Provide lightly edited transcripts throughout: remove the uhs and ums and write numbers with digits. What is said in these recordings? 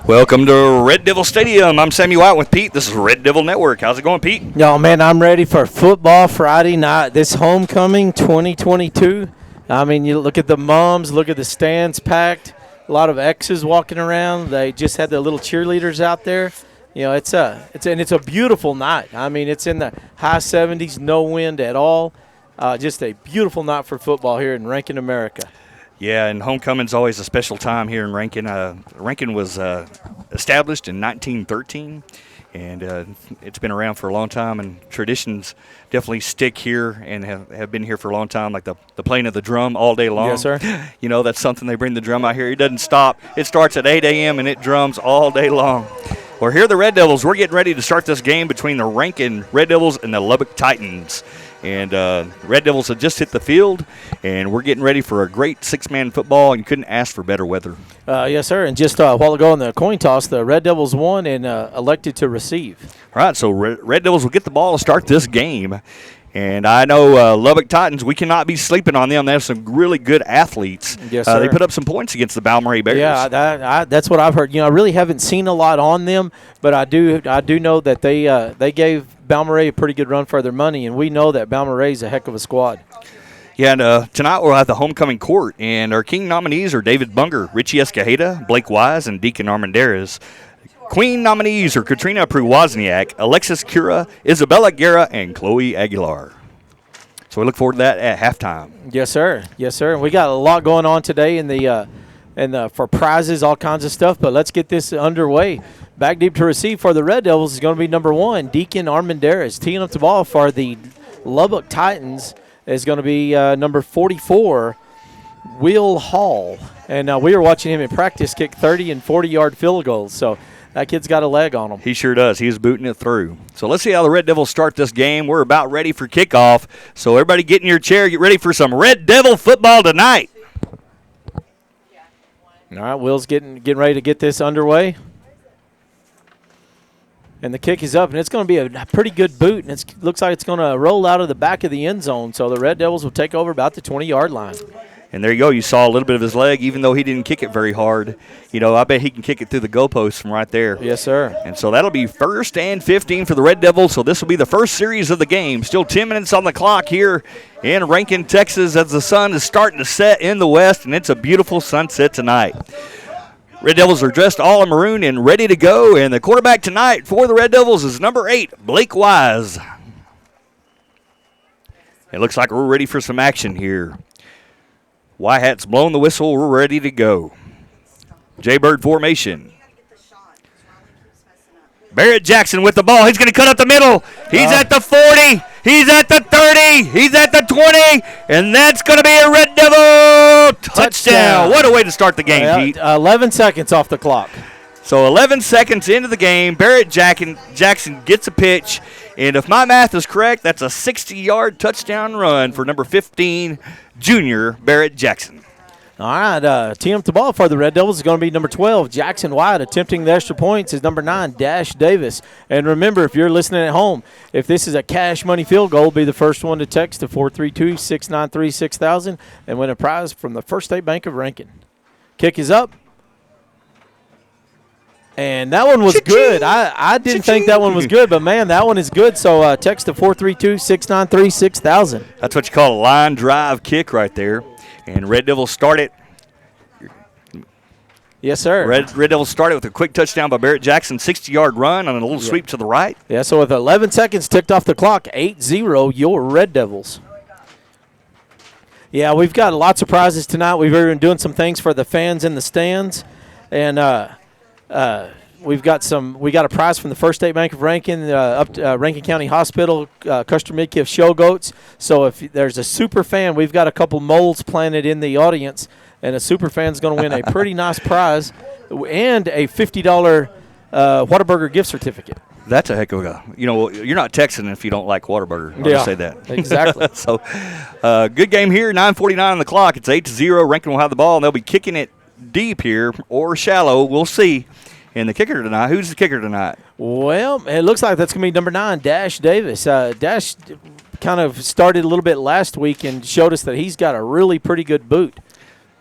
Welcome to Red Devil Stadium. I'm Sammy White with Pete. This is Red Devil Network. How's it going, Pete? Yo, man, I'm ready for football Friday night. This homecoming 2022. I mean, you look at the moms, look at the stands packed. A lot of exes walking around. They just had their little cheerleaders out there. You know, it's a beautiful night. I mean, it's in the high 70s, no wind at all. Just a beautiful night for football here in Rankin, America. Yeah, and homecoming's always a special time here in Rankin. Rankin was established in 1913, and it's been around for a long time, and traditions definitely stick here and have been here for a long time, like the playing of the drum all day long. Yes, sir. You know, that's something. They bring the drum out here. It doesn't stop. It starts at 8 a.m., and it drums all day long. Well, here are the Red Devils. We're getting ready to start this game between the Rankin Red Devils and the Lubbock Titans. And Red Devils have just hit the field, and we're getting ready for a great six-man football, and you couldn't ask for better weather. Yes, sir. And just a while ago in the coin toss, the Red Devils won and elected to receive. All right, so Red Devils will get the ball to start this game. And I know Lubbock Titans, we cannot be sleeping on them. They have some really good athletes. Yes, sir. They put up some points against the Balmorhea Bears. Yeah, that's what I've heard. You know, I really haven't seen a lot on them, but I do know that they gave Balmorhea a pretty good run for their money, and we know that Balmorhea is a heck of a squad. Yeah, and tonight we'll have the homecoming court, and our king nominees are David Bunger, Richie Escajeda, Blake Wise, and Deacon Armendariz. Queen nominees are Katrina Prewozniak, Alexis Cura, Isabella Guerra, and Chloe Aguilar. So we look forward to that at halftime. Yes, sir. Yes, sir. And we got a lot going on today for prizes, all kinds of stuff. But let's get this underway. Back deep to receive for the Red Devils is going to be number 1, Deacon Armendariz. Teeing up the ball for the Lubbock Titans is going to be number 44, Will Hall. And we were watching him in practice kick 30 and 40-yard field goals. So that kid's got a leg on him. He sure does. He's booting it through. So let's see how the Red Devils start this game. We're about ready for kickoff. So everybody get in your chair. Get ready for some Red Devil football tonight. All right, Will's getting ready to get this underway. And the kick is up, and it's going to be a pretty good boot, and it looks like it's going to roll out of the back of the end zone. So the Red Devils will take over about the 20-yard line. And there you go. You saw a little bit of his leg, even though he didn't kick it very hard. You know, I bet he can kick it through the goalpost from right there. Yes, sir. And so that'll be 1st and 15 for the Red Devils. So this will be the first series of the game. Still 10 minutes on the clock here in Rankin, Texas, as the sun is starting to set in the west, and it's a beautiful sunset tonight. Red Devils are dressed all in maroon and ready to go. And the quarterback tonight for the Red Devils is number 8, Blake Wise. It looks like we're ready for some action here. White Hat's blowing the whistle. We're ready to go. Jaybird formation. Barrett Jackson with the ball. He's going to cut up the middle. He's at the 40. He's at the 30. He's at the 20. And that's going to be a Red Devil touchdown. What a way to start the game, Pete. 11 seconds off the clock. So 11 seconds into the game, Barrett Jackson gets a pitch. And if my math is correct, that's a 60-yard touchdown run for number 15, junior Barrett Jackson. All right, team up the ball for the Red Devils is going to be number 12, Jackson White. Attempting the extra points is number 9, Dash Davis. And remember, if you're listening at home, if this is a cash money field goal, be the first one to text to 432-693-6000 and win a prize from the First State Bank of Rankin. Kick is up. And that one was good. I didn't think that one was good, but, man, that one is good. So text to 432-693-6000. That's what you call a line drive kick right there. And Red Devils start it. Yes, sir. Red Devils started with a quick touchdown by Barrett Jackson, 60-yard run on a little sweep to the right. Yeah, so with 11 seconds ticked off the clock, 8-0, your Red Devils. Yeah, we've got lots of prizes tonight. We've been doing some things for the fans in the stands. And we got a prize from the First State Bank of Rankin, Rankin County Hospital, Custer Midkiff Show Goats. So if there's a super fan, we've got a couple moles planted in the audience, and a super fan's going to win a pretty nice prize and a $50 Whataburger gift certificate. That's a heck of a, you're not Texan if you don't like Whataburger. I'll just say that. Exactly. So good game here, 9:49 on the clock. It's 8-0. Rankin will have the ball, and they'll be kicking it deep here or shallow. We'll see. And the kicker tonight, who's the kicker tonight? Well, it looks like that's going to be number 9, Dash Davis. Dash kind of started a little bit last week and showed us that he's got a really pretty good boot.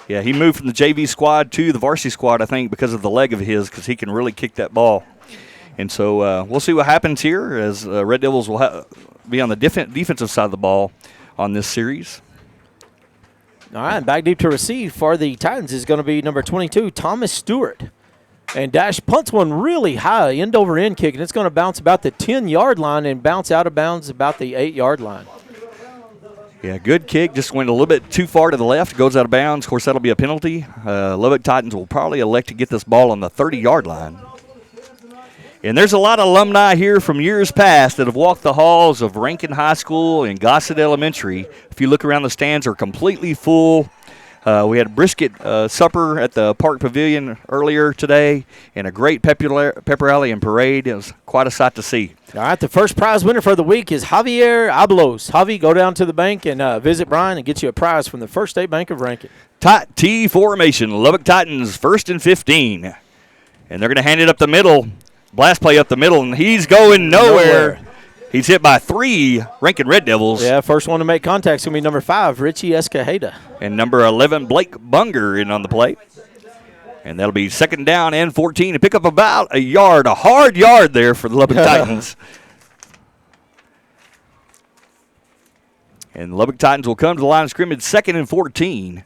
Yeah, he moved from the JV squad to the varsity squad, I think, because of the leg of his, because he can really kick that ball. And so we'll see what happens here as Red Devils will be on the defensive side of the ball on this series. All right, and back deep to receive for the Titans is going to be number 22, Thomas Stewart. And Dash punts one really high, end over end kick, and it's going to bounce about the 10-yard line and bounce out of bounds about the 8-yard line. Yeah, good kick. Just went a little bit too far to the left. Goes out of bounds. Of course, that'll be a penalty. Lubbock Titans will probably elect to get this ball on the 30-yard line. And there's a lot of alumni here from years past that have walked the halls of Rankin High School and Gossett Elementary. If you look around, the stands are completely full. We had a brisket supper at the Park Pavilion earlier today, and a great pep rally and parade. It was quite a sight to see. All right, the first prize winner for the week is Javier Abelos. Javi, go down to the bank and visit Brian and get you a prize from the First State Bank of Rankin. Tight T formation, Lubbock Titans 1st and 15. And they're going to hand it up the middle. Blast play up the middle, and he's going nowhere. He's hit by 3 Rankin Red Devils. Yeah, first one to make contact is going to be number 5, Richie Escajeda. And number 11, Blake Bunger, in on the play. And that'll be 2nd down and 14 to pick up about a hard yard there for the Lubbock Titans. And the Lubbock Titans will come to the line of scrimmage 2nd and 14.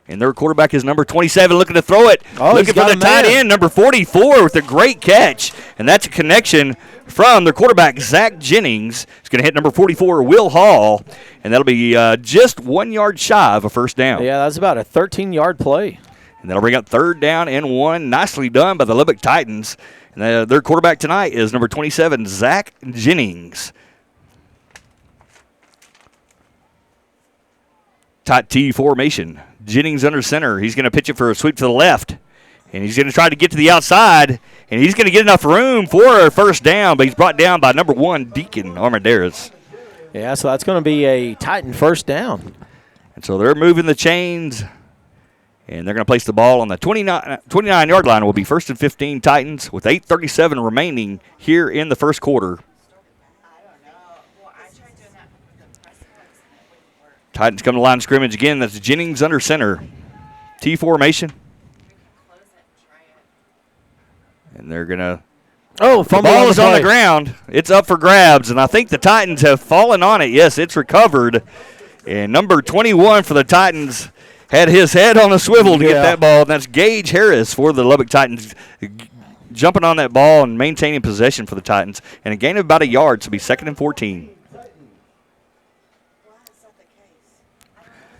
And their quarterback is number 27, looking to throw it. Looking for the tight end, number 44, with a great catch. And that's a connection from their quarterback, Zach Jennings. He's going to hit number 44, Will Hall. And that'll be just 1 yard shy of a first down. Yeah, that's about a 13-yard play. And that'll bring up 3rd down and 1. Nicely done by the Lubbock Titans. And their quarterback tonight is number 27, Zach Jennings. Tight T formation. Jennings under center. He's going to pitch it for a sweep to the left. And he's going to try to get to the outside. And he's going to get enough room for a first down, but he's brought down by number 1, Deacon Armendariz. Yeah, so that's going to be a Titan first down. And so they're moving the chains. And they're going to place the ball on the 29-yard line. It will be 1st and 15 Titans with 8:37 remaining here in the first quarter. Titans come to the line of scrimmage again. That's Jennings under center. T formation. And they're going to the ball is on the ground. It's up for grabs, and I think the Titans have fallen on it. Yes, it's recovered. And number 21 for the Titans had his head on a swivel to get that ball, and that's Gage Harris for the Lubbock Titans, jumping on that ball and maintaining possession for the Titans. And a gain of about a yard, so it'll be 2nd and 14.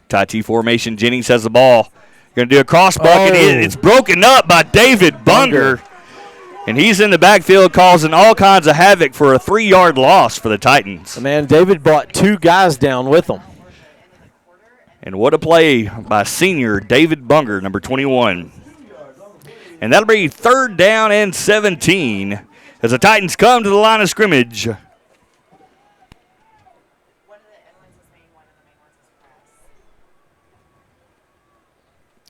Tight T formation. Jennings has the ball. Going to do a crossbuck, and it's broken up by David Bunger. And he's in the backfield causing all kinds of havoc for a 3-yard loss for the Titans. Man, David brought 2 guys down with him. And what a play by senior David Bunger, number 21. And that'll be 3rd down and 17 as the Titans come to the line of scrimmage.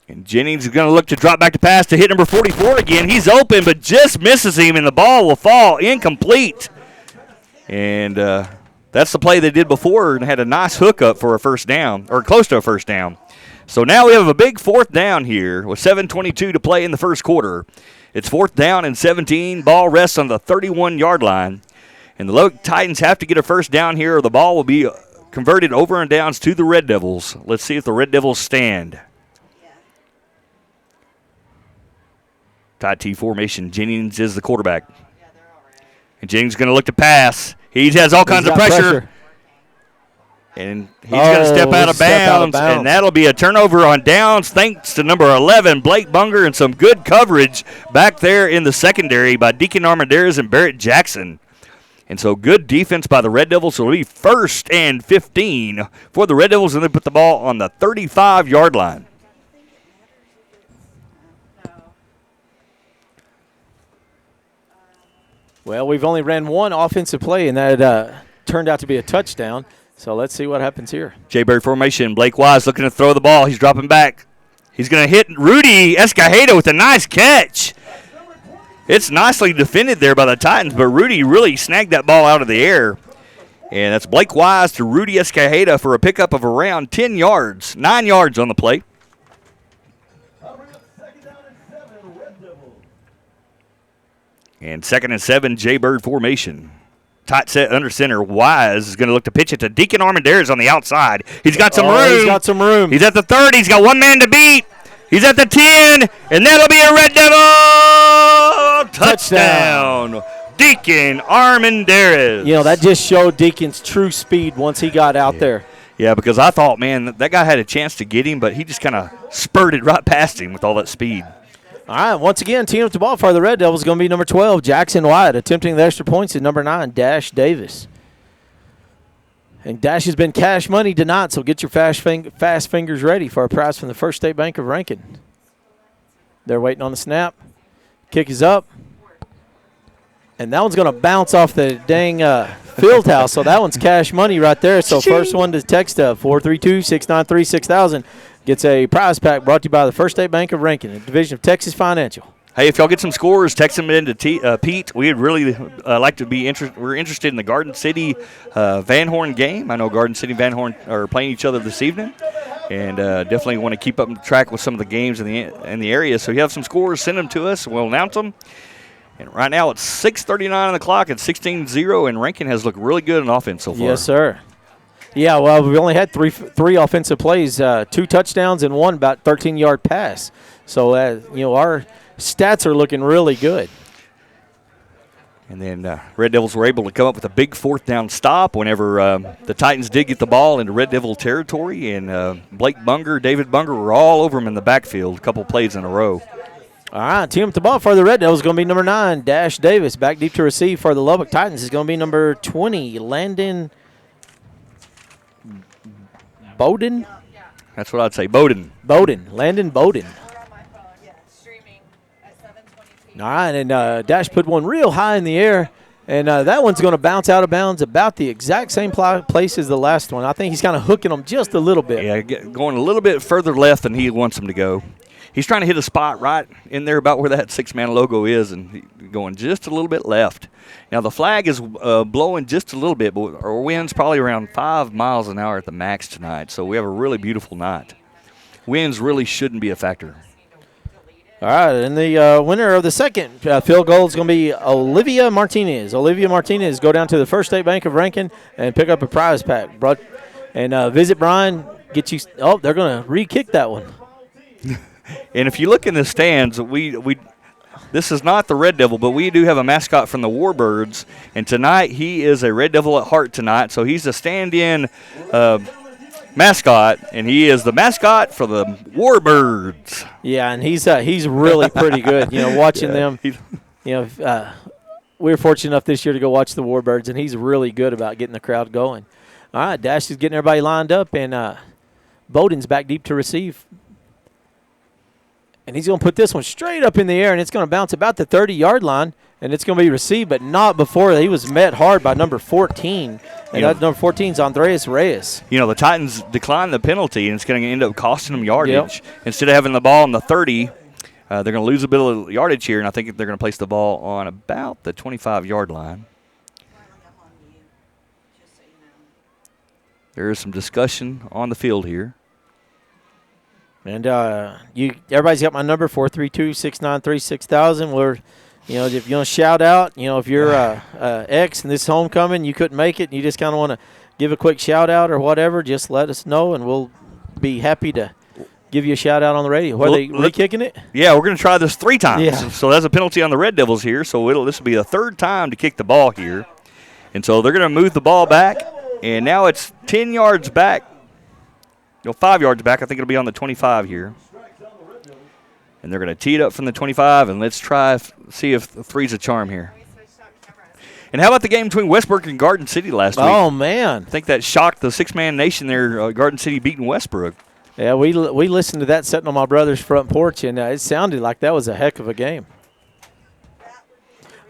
And Jennings is going to look to drop back to pass to hit number 44 again. He's open, but just misses him, and the ball will fall incomplete. And that's the play they did before and had a nice hookup for a first down, or close to a first down. So now we have a big 4th down here with 7:22 to play in the first quarter. It's 4th down and 17. Ball rests on the 31-yard line. And the Lubbock Titans have to get a first down here, or the ball will be converted over and downs to the Red Devils. Let's see if the Red Devils stand. Tight T formation. Jennings is the quarterback. And Jennings is going to look to pass. He has all kinds of pressure. And he's going to step out of bounds. And that'll be a turnover on downs thanks to number 11, Blake Bunger, and some good coverage back there in the secondary by Deacon Armendariz and Barrett Jackson. And so good defense by the Red Devils. So it'll be 1st and 15 for the Red Devils, and they put the ball on the 35-yard line. Well, we've only ran one offensive play, and that turned out to be a touchdown. So let's see what happens here. J-Berry formation. Blake Wise looking to throw the ball. He's dropping back. He's going to hit Rudy Escajeda with a nice catch. It's nicely defended there by the Titans, but Rudy really snagged that ball out of the air. And that's Blake Wise to Rudy Escajeda for a pickup of around 10 yards. 9 yards on the play. And 2nd and 7, Jaybird formation. Tight set under center. Wise is going to look to pitch it to Deacon Armendariz on the outside. He's got some room. He's got some room. He's at the 30. He's got one man to beat. He's at the 10, and that'll be a Red Devil touchdown. Deacon Armendariz. You know, that just showed Deacon's true speed once he got out there. Yeah, because I thought, man, that guy had a chance to get him, but he just kind of spurted right past him with all that speed. All right, once again, team up the ball for the Red Devils is going to be number 12, Jackson Wyatt. Attempting the extra points is number 9, Dash Davis. And Dash has been cash money tonight, so get your fast fingers ready for a prize from the First State Bank of Rankin. They're waiting on the snap. Kick is up. And that one's going to bounce off the dang field house, so that one's cash money right there. So first one to text 432-693-6000 gets a prize pack brought to you by the First State Bank of Rankin, a division of Texas Financial. Hey, if y'all get some scores, text them in to Pete. We'd really like to be interested. We're interested in the Garden City Van Horn game. I know Garden City Van Horn are playing each other this evening, and definitely want to keep up track with some of the games in the area. So if you have some scores, send them to us. We'll announce them. And right now it's 6:39 on the clock. It's 16-0, and Rankin has looked really good on offense so far. Yes, sir. Yeah, well, we only had three offensive plays, 2 touchdowns and 1 about 13-yard pass. So, our stats are looking really good. And then Red Devils were able to come up with a big 4th down stop whenever the Titans did get the ball into Red Devil territory. And Blake Bunger, David Bunger were all over him in the backfield, a couple plays in a row. All right, team up the ball for the Red Devils is going to be number 9, Dash Davis. Back deep to receive for the Lubbock Titans is going to be number 20, Landon Bowden. That's what I'd say, Bowden. Landon Bowden. All right, and Dash put one real high in the air, and that one's going to bounce out of bounds about the exact same place as the last one. I think he's kind of hooking them just a little bit. Yeah, going a little bit further left than he wants them to go. He's trying to hit a spot right in there about where that 6-man logo is and going just a little bit left. Now, the flag is blowing just a little bit, but our wind's probably around 5 miles an hour at the max tonight, so we have a really beautiful night. Winds really shouldn't be a factor. All right, and the winner of the second field goal is going to be Olivia Martinez. Olivia Martinez, go down to the First State Bank of Rankin and pick up a prize pack. And visit Brian, get you – oh, they're going to re-kick that one. And if you look in the stands, this is not the Red Devil, but we do have a mascot from the Warbirds, and tonight he is a Red Devil at heart tonight, so he's a stand-in mascot, and he is the mascot for the Warbirds. Yeah, and he's really pretty good. Watching them. We were fortunate enough this year to go watch the Warbirds, and he's really good about getting the crowd going. All right, Dash is getting everybody lined up, and Bowden's back deep to receive. And he's going to put this one straight up in the air, and it's going to bounce about the 30-yard line, and it's going to be received, but not before he was met hard by number 14. And that number 14 is Andreas Reyes. The Titans declined the penalty, and it's going to end up costing them yardage. Yep. Instead of having the ball on the 30, they're going to lose a bit of yardage here, and I think they're going to place the ball on about the 25-yard line. There is some discussion on the field here. And everybody's got my number, 432-693-6000. We're, if you want to shout out, if you're ex and this is homecoming, you couldn't make it, and you just kind of want to give a quick shout out or whatever, just let us know, and we'll be happy to give you a shout out on the radio. Are they re-kicking it? Yeah, we're going to try this 3 times. Yeah. So that's a penalty on the Red Devils here. So this will be the 3rd time to kick the ball here, and so they're going to move the ball back, and now it's 10 yards back. 5 yards back. I think it'll be on the 25 here. And they're going to tee it up from the 25, and let's see if 3's a charm here. And how about the game between Westbrook and Garden City last week? Oh, man. I think that shocked the 6-man nation there, Garden City beating Westbrook. Yeah, we listened to that sitting on my brother's front porch, and it sounded like that was a heck of a game.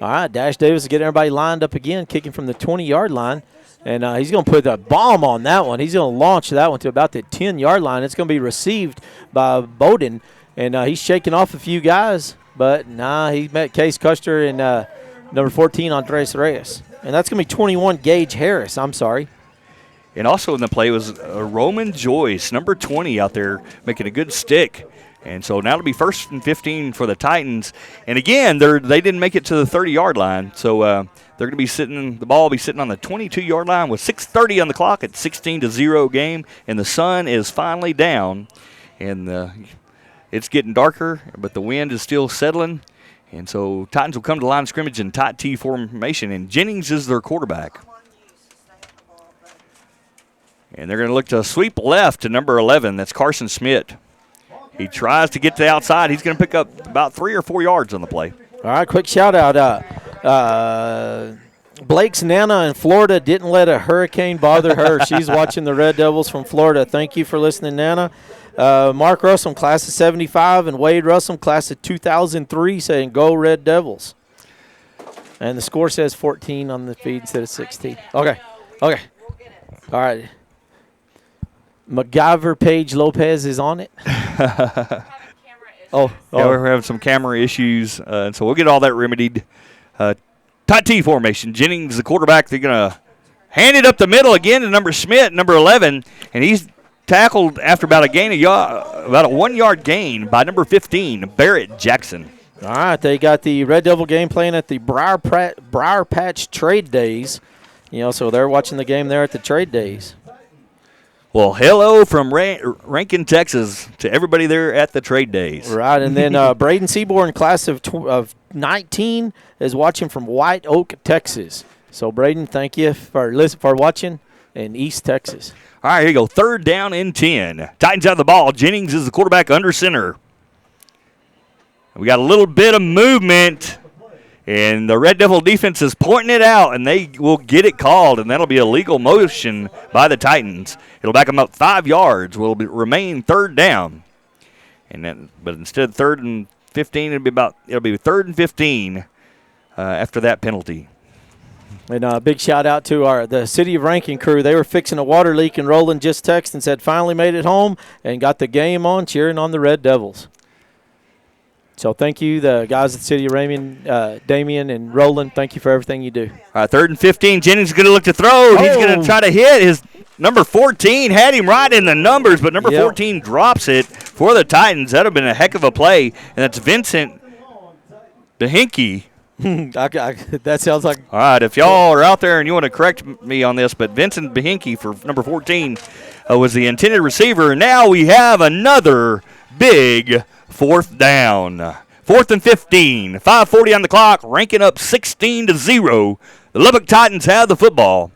All right, Dash Davis is getting everybody lined up again, kicking from the 20-yard line. And he's going to put a bomb on that one. He's going to launch that one to about the 10-yard line. It's going to be received by Bowden. And he's shaking off a few guys. But, he met Case Custer and number 14, Andres Reyes. And that's going to be 21, Gage Harris. I'm sorry. And also in the play was Roman Joyce, number 20 out there making a good stick. And so now it'll be 1st and 15 for the Titans. And again, they didn't make it to the 30-yard line. So they're going to be the ball will be sitting on the 22-yard line with 6:30 on the clock at 16-0 game. And the sun is finally down. And it's getting darker, but the wind is still settling. And so Titans will come to the line of scrimmage in tight T formation. And Jennings is their quarterback. And they're going to look to sweep left to number 11. That's Carson Schmidt. He tries to get to the outside. He's going to pick up about 3 or 4 yards on the play. All right, quick shout-out. Blake's Nana in Florida didn't let a hurricane bother her. She's watching the Red Devils from Florida. Thank you for listening, Nana. Mark Russell, class of 75, and Wade Russell, class of 2003, saying, go Red Devils. And the score says 14 on the feed instead of 16. Okay. All right. MacGyver Page Lopez is on it. Yeah, we're having some camera issues, and so we'll get all that remedied. Tight T formation. Jennings, the quarterback, they're going to hand it up the middle again to number Schmidt, number 11, and he's tackled after about a 1-yard gain by number 15, Barrett Jackson. All right, they got the Red Devil game playing at the Briar Patch Trade Days. So they're watching the game there at the Trade Days. Well, hello from Rankin, Texas, to everybody there at the Trade Days. Right, and then Braden Seaborn, class of 19, is watching from White Oak, Texas. So, Braden, thank you for watching in East Texas. All right, here you go. 3rd down and 10. Titans have the ball. Jennings is the quarterback under center. We got a little bit of movement, and the Red Devil defense is pointing it out, and they will get it called, and that'll be a legal motion by the Titans. It'll back them up 5 yards. Will remain 3rd down, but instead of 3rd and 15, it'll be 3rd and 15 after that penalty. And a big shout out to the City of Rankin crew. They were fixing a water leak, and Roland just texted and said finally made it home and got the game on, cheering on the Red Devils. So thank you, the guys at the City of Rankin, Damian and Roland. Thank you for everything you do. All right, 3rd and 15. Jennings is going to look to throw. He's going to try to hit. His number 14 had him right in the numbers, but number 14 drops it for the Titans. That would have been a heck of a play, and that's Vincent Behinke. That sounds like. All right, if y'all are out there and you want to correct me on this, but Vincent Behinke for number 14 was the intended receiver. Now we have another big 4th down. 4th and 15. 5:40 on the clock. Ranking up 16-0. The Lubbock Titans have the football,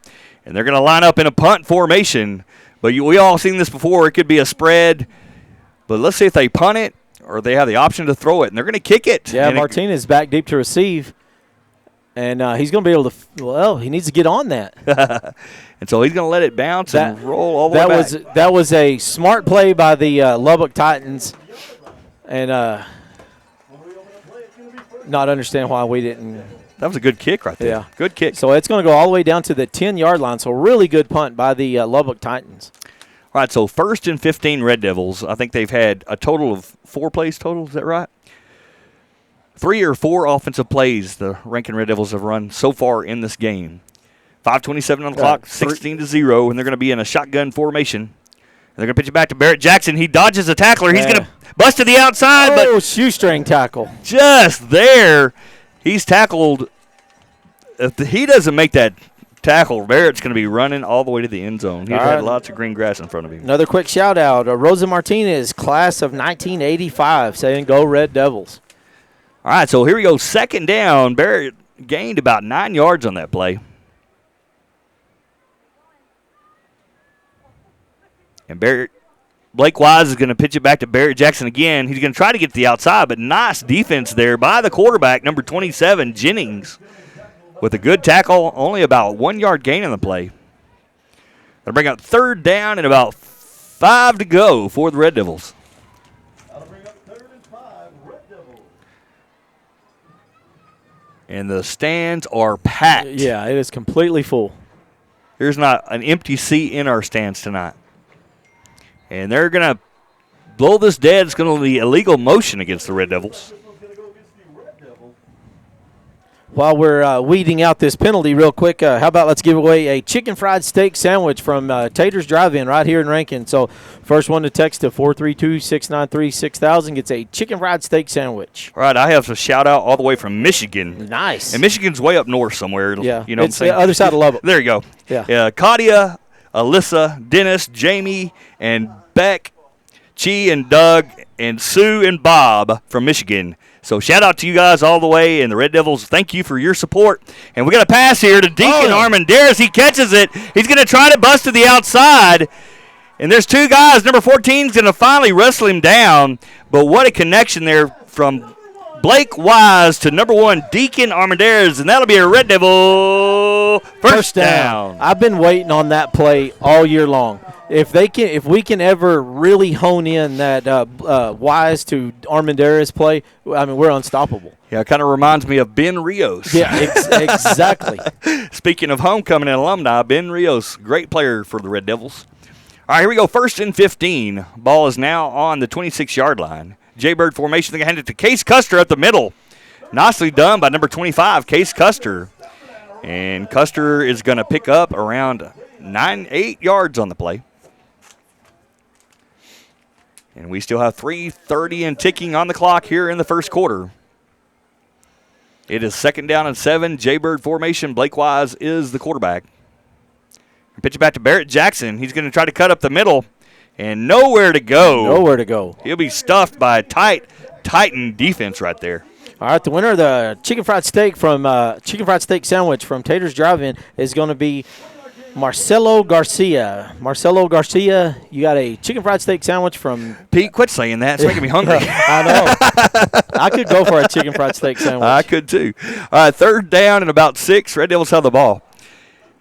and they're going to line up in a punt formation. But we all seen this before. It could be a spread. But let's see if they punt it or they have the option to throw it, and they're going to kick it. Yeah, Martinez back deep to receive, and he's going to be able to. He needs to get on that. And so he's going to let it bounce and roll all the way back. That was a smart play by the Lubbock Titans. And not understand why we didn't. That was a good kick right there. Yeah. Good kick. So it's going to go all the way down to the 10-yard line. So really good punt by the Lubbock Titans. All right, so 1st and 15 Red Devils. I think they've had a total of 4 plays total. Is that right? 3 or 4 offensive plays the Rankin Red Devils have run so far in this game. 5:27 on the clock, 16-0, and they're going to be in a shotgun formation. And they're going to pitch it back to Barrett Jackson. He dodges a tackler. He's going to bust to the outside. But shoestring tackle. Just there. He's tackled. If he doesn't make that tackle, Barrett's going to be running all the way to the end zone. He's had lots of green grass in front of him. Another quick shout-out. Rosa Martinez, class of 1985, saying go Red Devils. All right, so here we go. 2nd down. Barrett gained about 9 yards on that play. And Blake Wise is going to pitch it back to Barrett Jackson again. He's going to try to get to the outside, but nice defense there by the quarterback, number 27, Jennings, with a good tackle, only about 1 yard gain on the play. They'll bring up 3rd down and about 5 to go for the Red Devils. And the stands are packed. Yeah, it is completely full. There's not an empty seat in our stands tonight. And they're going to blow this dead. It's going to be illegal motion against the Red Devils. While we're weeding out this penalty real quick, how about let's give away a chicken fried steak sandwich from Tater's Drive-In right here in Rankin. So first one to text to 432-693-6000 gets a chicken fried steak sandwich. All right, I have a shout-out all the way from Michigan. Nice. And Michigan's way up north somewhere. Yeah, you know it's what I'm saying? the other side of Lubbock. There you go. Yeah. Claudia, Alyssa, Dennis, Jamie, and Beck, Chi and Doug, and Sue and Bob from Michigan. So shout out to you guys all the way, and the Red Devils, thank you for your support. And we got a pass here to Deacon Armendariz. He catches it. He's going to try to bust to the outside. And there's two guys. Number 14 is going to finally wrestle him down. But what a connection there from Blake Wise to number 1, Deacon Armendariz. And that'll be a Red Devil first down. I've been waiting on that play all year long. If we can ever really hone in that Wise to Armendariz play, I mean, we're unstoppable. Yeah, it kind of reminds me of Ben Rios. Yeah, exactly. Speaking of homecoming and alumni, Ben Rios, great player for the Red Devils. All right, here we go. 1st and 15. Ball is now on the 26-yard line. Jaybird formation. They're going to hand it to Case Custer up the middle. Nicely done by number 25, Case Custer. And Custer is going to pick up around 8 yards on the play. And we still have 3:30 and ticking on the clock here in the first quarter. It is 2nd down and 7. Jaybird formation. Blake Wise is the quarterback. Pitch it back to Barrett Jackson. He's going to try to cut up the middle. And nowhere to go. Nowhere to go. He'll be stuffed by a Titan defense right there. All right, the winner of the chicken fried steak sandwich from Tater's Drive-In is going to be Marcelo Garcia. Marcelo Garcia, you got a chicken fried steak sandwich from Pete, quit saying that. It's making me hungry. I know. I could go for a chicken fried steak sandwich. I could too. All right, 3rd down and about 6. Red Devils have the ball.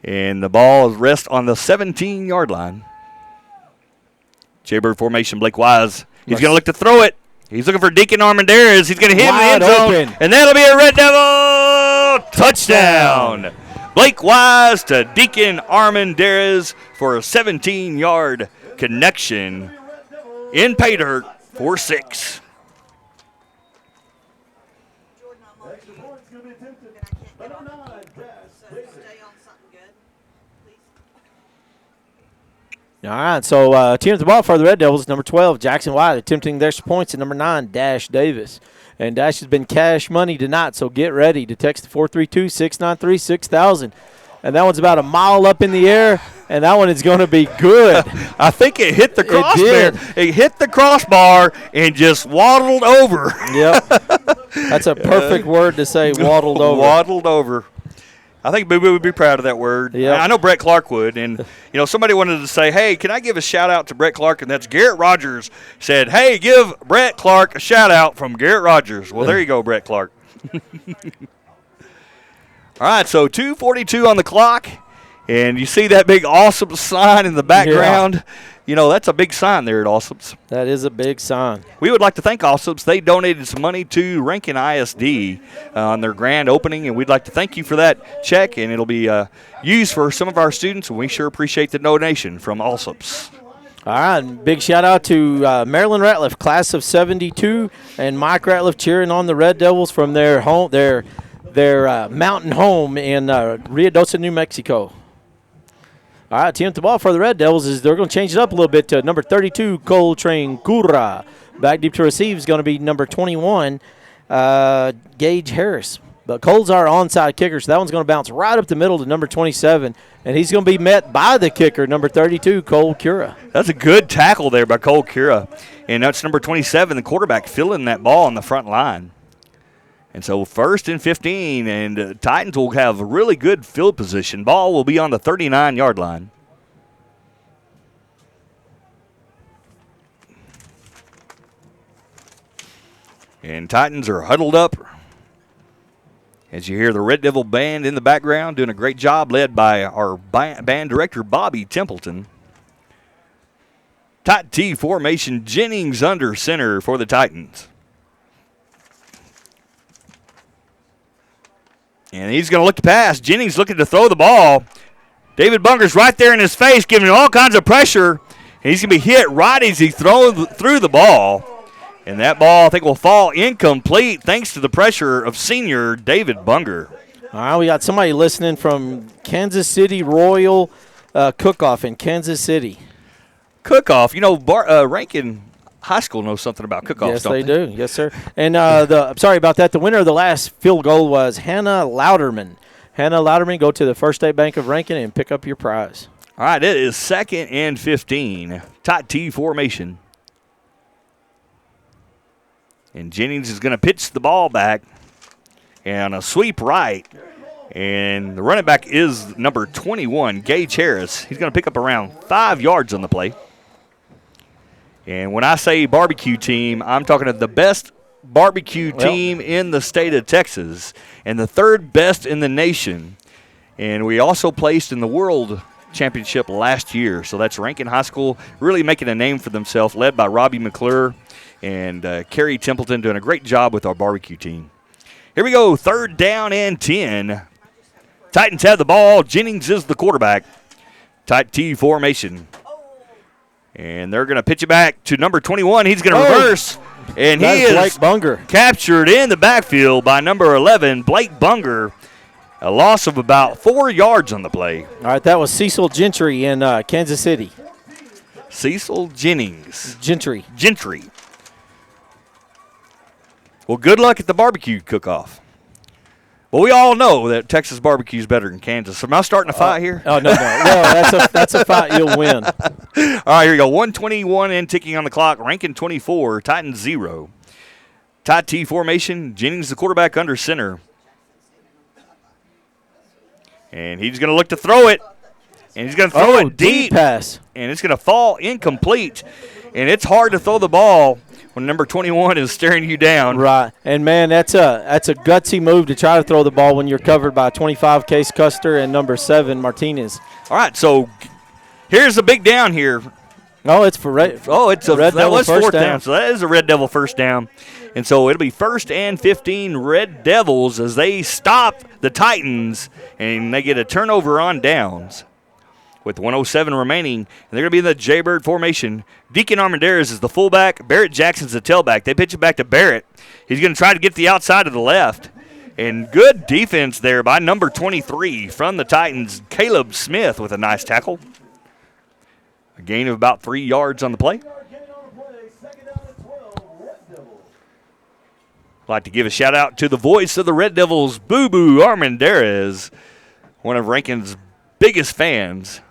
And the ball rests on the 17-yard line. Jaybird formation, Blake Wise. He's going to look to throw it. He's looking for Deacon Armendariz. He's going to hit in the end zone. And that'll be a Red Devil touchdown. Blake Wise to Deacon Armendariz for a 17-yard connection in pay dirt for 6. All right, so team at the ball for the Red Devils, number 12, Jackson White, attempting the extra points, and number 9, Dash Davis. And Dash has been cash money tonight, so get ready to text 432-693-6000. And that one's about a mile up in the air, and that one is going to be good. I think it hit the crossbar. It hit the crossbar and just waddled over. Yep. That's a perfect word to say, waddled over. Waddled over. I think Boo Boo would be proud of that word. Yep. I know Brett Clark would. And, somebody wanted to say, hey, can I give a shout-out to Brett Clark? And that's Garrett Rogers said, hey, give Brett Clark a shout-out from Garrett Rogers. Well, there you go, Brett Clark. All right, so 2:42 on the clock. And you see that big Awesome sign in the background. Yeah. That's a big sign there at Awesome's. That is a big sign. We would like to thank Awesome's. They donated some money to Rankin ISD on their grand opening, and we'd like to thank you for that check, and it'll be used for some of our students, and we sure appreciate the donation from Awesome's. All right, big shout-out to Marilyn Ratliff, class of 72, and Mike Ratliff cheering on the Red Devils from their home, their mountain home in Ruidoso, New Mexico. All right, team at the ball for the Red Devils is they're going to change it up a little bit to number 32, Coltrane Cura. Back deep to receive is going to be number 21, Gage Harris. But Cole's our onside kicker, so that one's going to bounce right up the middle to number 27, and he's going to be met by the kicker, number 32, Cole Cura. That's a good tackle there by Cole Cura. And that's number 27, the quarterback, filling that ball on the front line. And so 1st and 15, and Titans will have a really good field position. Ball will be on the 39-yard line. And Titans are huddled up. As you hear the Red Devil Band in the background, doing a great job, led by our band director, Bobby Templeton. Tight T formation, Jennings under center for the Titans. And he's going to look to pass. Jennings looking to throw the ball. David Bunker's right there in his face, giving him all kinds of pressure. And he's going to be hit right as he threw the ball. And that ball, I think, will fall incomplete thanks to the pressure of senior David Bunger. All right, we got somebody listening from Kansas City Royal Kickoff in Kansas City. Kickoff, Rankin High School knows something about kickoffs, yes, don't they do. Yes, sir. And I'm sorry about that. The winner of the last field goal was Hannah Louderman. Hannah Louderman, go to the First State Bank of Rankin and pick up your prize. All right, it is 2nd and 15. Tight T formation. And Jennings is going to pitch the ball back and a sweep right. And the running back is number 21, Gage Harris. He's going to pick up around 5 yards on the play. And when I say barbecue team, I'm talking of the best barbecue team in the state of Texas and the 3rd best in the nation. And we also placed in the world championship last year. So that's Rankin High School really making a name for themselves, led by Robbie McClure and Kerry Templeton doing a great job with our barbecue team. Here we go, 3rd down and 10. Titans have the ball. Jennings is the quarterback. Tight T formation. And they're going to pitch it back to number 21. He's going to reverse. And he is Blake Bunger. Captured in the backfield by number 11, Blake Bunger. A loss of about 4 yards on the play. All right, that was Cecil Gentry in Kansas City. Cecil Jennings. Gentry. Well, good luck at the barbecue cook-off. Well, we all know that Texas barbecue is better than Kansas. Am I starting a fight here? Oh, no. Well, that's a fight you'll win. All right, here we go. 1:21 in ticking on the clock. Rankin 24, Titans 0. Tight T formation. Jennings the quarterback under center. And he's going to look to throw it. And he's going to throw it deep. Pass. And it's going to fall incomplete. And it's hard to throw the ball when number 21 is staring you down. Right. And, man, that's a gutsy move to try to throw the ball when you're covered by 25 Case Custer and number 7 Martinez. All right, so here's the big down here. Oh, it's for Red. Oh, it's a Red that Devil was first 4th down. down. So that is a Red Devil first down. And so it'll be 1st and 15 Red Devils as they stop the Titans and they get a turnover on downs. With 1:07 remaining, and they're going to be in the Jaybird formation. Deacon Armendariz is the fullback. Barrett Jackson's the tailback. They pitch it back to Barrett. He's going to try to get the outside of the left. And good defense there by number 23 from the Titans, Caleb Smith, with a nice tackle. A gain of about 3 yards on the play. I'd like to give a shout-out to the voice of the Red Devils, Boo-Boo Armendariz, one of Rankin's biggest fans.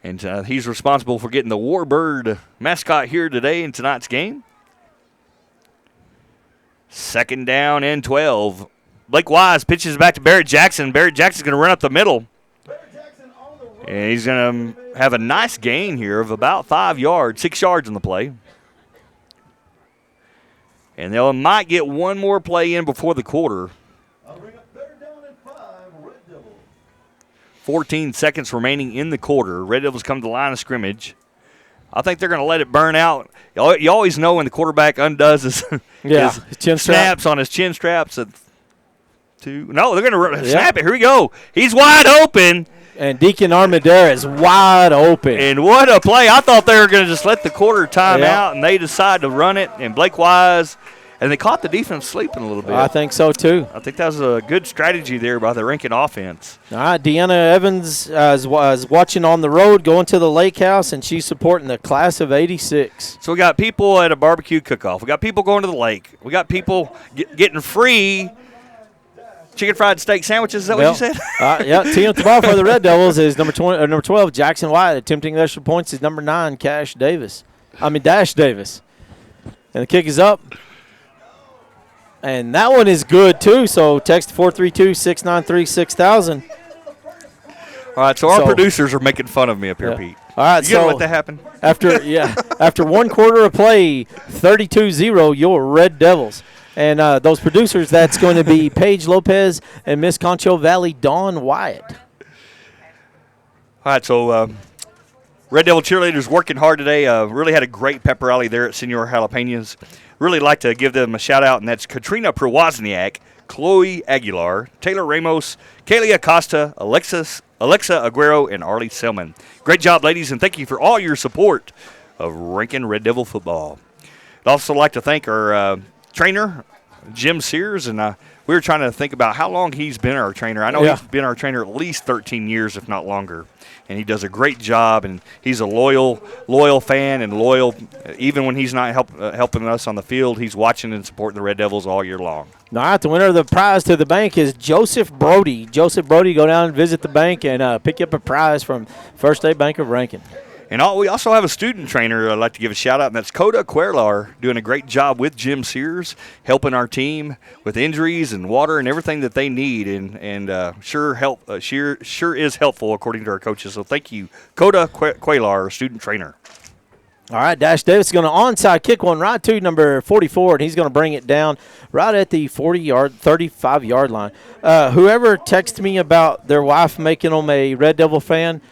And he's responsible for getting the Warbird mascot here today in tonight's game. 2nd down and 12. Blake Wise pitches back to Barrett Jackson. Barrett Jackson's going to run up the middle. And he's going to have a nice gain here of about 5 yards, 6 yards on the play. And they might get one more play in before the quarter. 14 seconds remaining in the quarter. Red Devils come to the line of scrimmage. I think they're going to let it burn out. You always know when the quarterback undoes his, his chin snaps on his chin straps. No, they're going to snap it. Here we go. He's wide open. And Deacon Armendariz wide open. And what a play. I thought they were going to just let the quarter time out, and they decide to run it. And Blake Wise, and they caught the defense sleeping a little bit. I think so, too. I think that was a good strategy there by the Rankin offense. All right, Deanna Evans is watching on the road, going to the lake house, and she's supporting the class of 86. So we got people at a barbecue cook-off. We got people going to the lake. We got people getting free chicken fried steak sandwiches. Is that what you said? Team at the bar for the Red Devils is number 12, Jackson White. Attempting the extra points is number 9, Dash Davis. And the kick is up. And that one is good, too. So text 432-693-6000. All right, so our producers are making fun of me up here, Pete. All right, you gonna let that happen? After one quarter of play, 32-0, your Red Devils. And those producers, that's going to be Paige Lopez and Miss Concho Valley Dawn Wyatt. All right, so Red Devil cheerleaders working hard today. Really had a great pep rally there at Senor Jalapenos. Really like to give them a shout-out, and that's Katrina Prowozniak, Chloe Aguilar, Taylor Ramos, Kaylee Acosta, Alexa Aguero, and Arlie Selman. Great job, ladies, and thank you for all your support of Rankin Red Devil football. I'd also like to thank our trainer, Jim Sears, and we were trying to think about how long he's been our trainer. I know he's been our trainer at least 13 years, if not longer. And he does a great job, and he's a loyal fan and loyal. Even when he's not helping us on the field, he's watching and supporting the Red Devils all year long. All right, the winner of the prize to the bank is Joseph Brody. Joseph Brody, go down and visit the bank and pick up a prize from First State Bank of Rankin. And we also have a student trainer I'd like to give a shout-out, and that's Coda Cuellar, doing a great job with Jim Sears, helping our team with injuries and water and everything that they need, and sure is helpful according to our coaches. So thank you, Coda Cuellar, student trainer. All right, Dash Davis is going to onside kick one right to number 44, and he's going to bring it down right at the 35-yard line. Whoever texts me about their wife making them a Red Devil fan,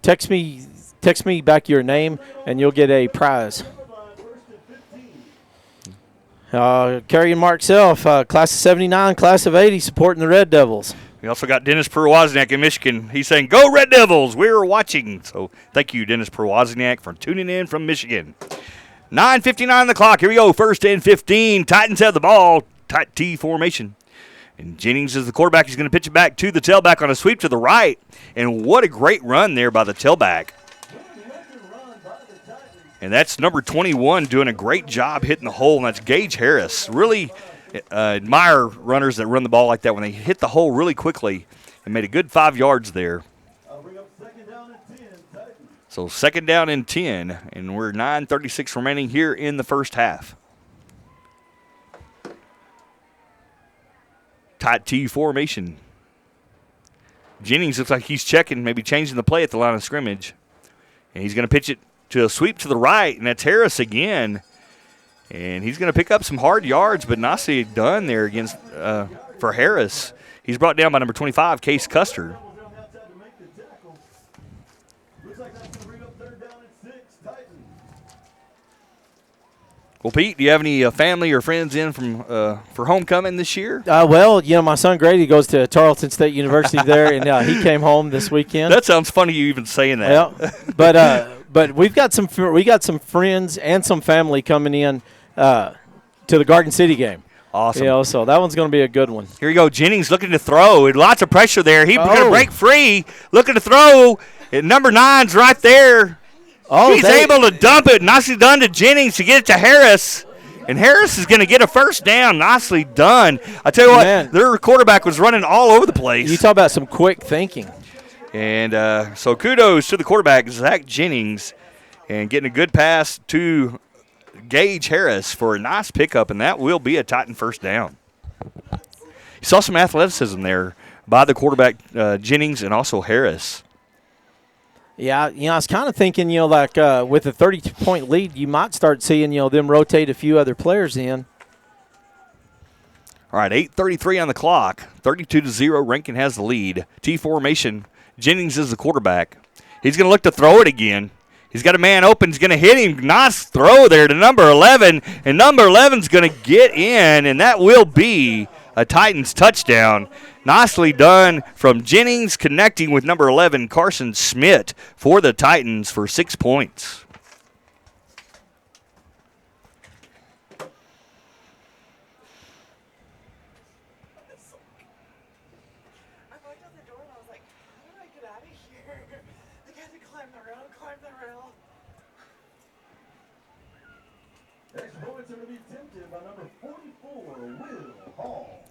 text me back your name, and you'll get a prize. Kerry and Mark Self, class of 79, class of 80, supporting the Red Devils. We also got Dennis Perwozniak in Michigan. He's saying, "Go Red Devils, we're watching." So thank you, Dennis Perwozniak, for tuning in from Michigan. 9:59 on the clock. Here we go, 1st and 15. Titans have the ball, tight T formation. And Jennings is the quarterback. He's going to pitch it back to the tailback on a sweep to the right. And what a great run there by the tailback. And that's number 21 doing a great job hitting the hole, and that's Gage Harris. Really admire runners that run the ball like that when they hit the hole really quickly and made a good 5 yards there. So 2nd down and 10, and we're 9:36 remaining here in the first half. Tight T formation. Jennings looks like he's checking, maybe changing the play at the line of scrimmage. And he's going to pitch it to a sweep to the right, and that's Harris again. And he's going to pick up some hard yards, but nicely done there against for Harris. He's brought down by number 25, Case Custer. Well, Pete, do you have any family or friends in from for homecoming this year? Well, my son Grady goes to Tarleton State University there, and he came home this weekend. That sounds funny, you even saying that. Well, but we got some friends and some family coming in to the Garden City game. Awesome. So that one's going to be a good one. Here you go. Jennings looking to throw. Lots of pressure there. He's going to break free. Looking to throw. And number 9's right there. He's able to dump it. Nicely done to Jennings to get it to Harris. And Harris is going to get a first down. Nicely done. I tell you what, their quarterback was running all over the place. You talk about some quick thinking. And so kudos to the quarterback, Zach Jennings, and getting a good pass to Gage Harris for a nice pickup, and that will be a Titan first down. You saw some athleticism there by the quarterback, Jennings, and also Harris. Yeah, I was kind of thinking, like with a 30-point lead, you might start seeing, them rotate a few other players in. All right, 8:33 on the clock. 32-0, Rankin has the lead. T formation. Jennings is the quarterback. He's going to look to throw it again. He's got a man open. He's going to hit him. Nice throw there to number 11. And number 11's going to get in, and that will be a Titans touchdown. Nicely done from Jennings, connecting with number 11, Carson Schmidt, for the Titans for 6 points.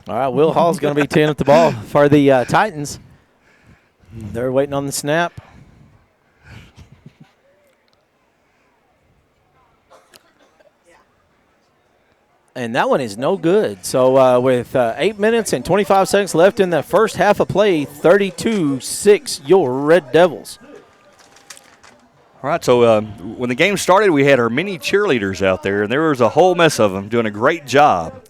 All right, Will Hall's going to be teeing up the ball for the Titans. They're waiting on the snap. And that one is no good. So with 8 minutes and 25 seconds left in the first half of play, 32-6, your Red Devils. All right, so when the game started, we had our mini cheerleaders out there, and there was a whole mess of them doing a great job.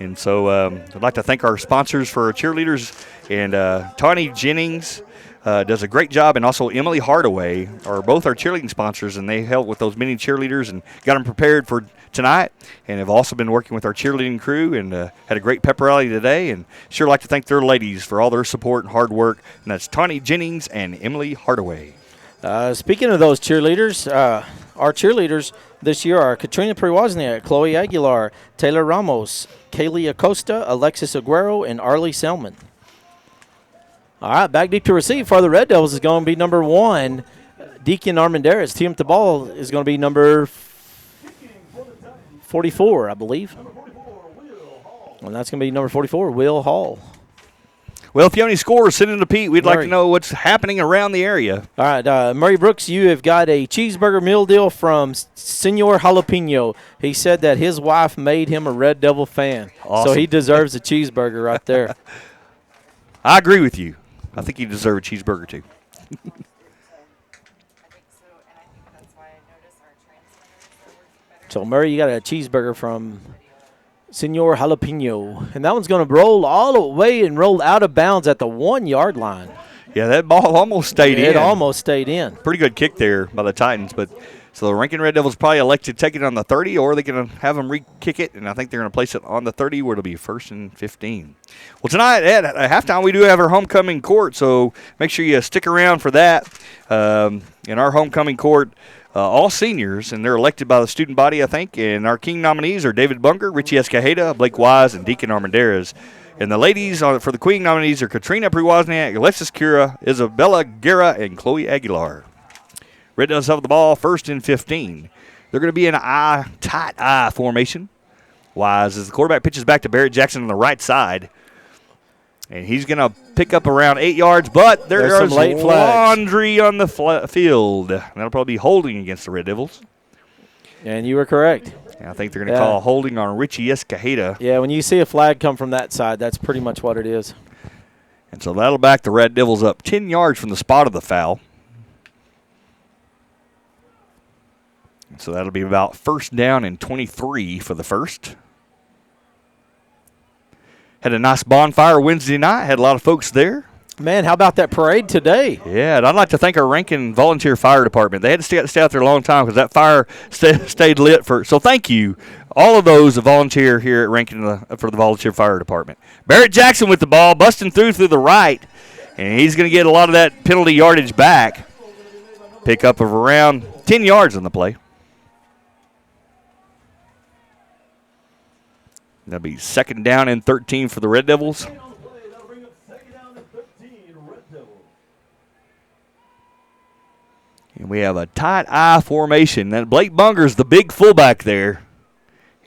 And so I'd like to thank our sponsors for our cheerleaders. And Tawny Jennings does a great job, and also Emily Hardaway are both our cheerleading sponsors, and they helped with those mini cheerleaders and got them prepared for tonight, and have also been working with our cheerleading crew and had a great pep rally today. And sure like to thank their ladies for all their support and hard work. And that's Tawny Jennings and Emily Hardaway. Speaking of those cheerleaders, Our cheerleaders this year are Katrina Prewozniak, Chloe Aguilar, Taylor Ramos, Kaylee Acosta, Alexis Aguero, and Arlie Selman. All right, back deep to receive for the Red Devils is going to be number 1, Deacon Armendariz. Team up the ball is going to be number 44, I believe. And that's going to be number 44, Will Hall. Well, if you have any scores, send them to Pete. We'd like to know what's happening around the area. All right, Murray Brooks, you have got a cheeseburger meal deal from Senor Jalapeno. He said that his wife made him a Red Devil fan. Awesome. So he deserves a cheeseburger right there. I agree with you. I think you deserve a cheeseburger, too. So, Murray, you got a cheeseburger from Senor Jalapeno. And that one's going to roll all the way and roll out of bounds at the 1-yard line. Yeah, that ball almost stayed in. It almost stayed in. Pretty good kick there by the Titans. But so the Rankin Red Devils probably elect to take it on the 30, or they're going to have them re-kick it, and I think they're going to place it on the 30 where it'll be 1st and 15. Well, tonight at halftime we do have our homecoming court, so make sure you stick around for that. In our homecoming court, all seniors, and they're elected by the student body, I think. And our king nominees are David Bunger, Richie Escajeda, Blake Wise, and Deacon Armendariz. And the ladies for the queen nominees are Katrina Prewozniak, Alexis Cura, Isabella Guerra, and Chloe Aguilar. Red Devils have the ball 1st and 15. They're going to be in a tight I formation. Wise as the quarterback pitches back to Barrett Jackson on the right side. And he's going to pick up around 8 yards, but there's some late laundry on the field. That'll probably be holding against the Red Devils. And you were correct. And I think they're going to call holding on Richie Escajeda. Yeah, when you see a flag come from that side, that's pretty much what it is. And so that'll back the Red Devils up 10 yards from the spot of the foul. And so that'll be about 1st down and 23 for the first. Had a nice bonfire Wednesday night. Had a lot of folks there. Man, how about that parade today? Yeah, and I'd like to thank our Rankin Volunteer Fire Department. They had to stay out there a long time because that fire stayed lit for. So thank you, all of those that volunteer here at Rankin for the Volunteer Fire Department. Barrett Jackson with the ball, busting through the right, and he's going to get a lot of that penalty yardage back. Pickup of around 10 yards on the play. That'll be 2nd down and 13 for the Red Devils. And we have a tight I formation. Then Blake Bunger's the big fullback there.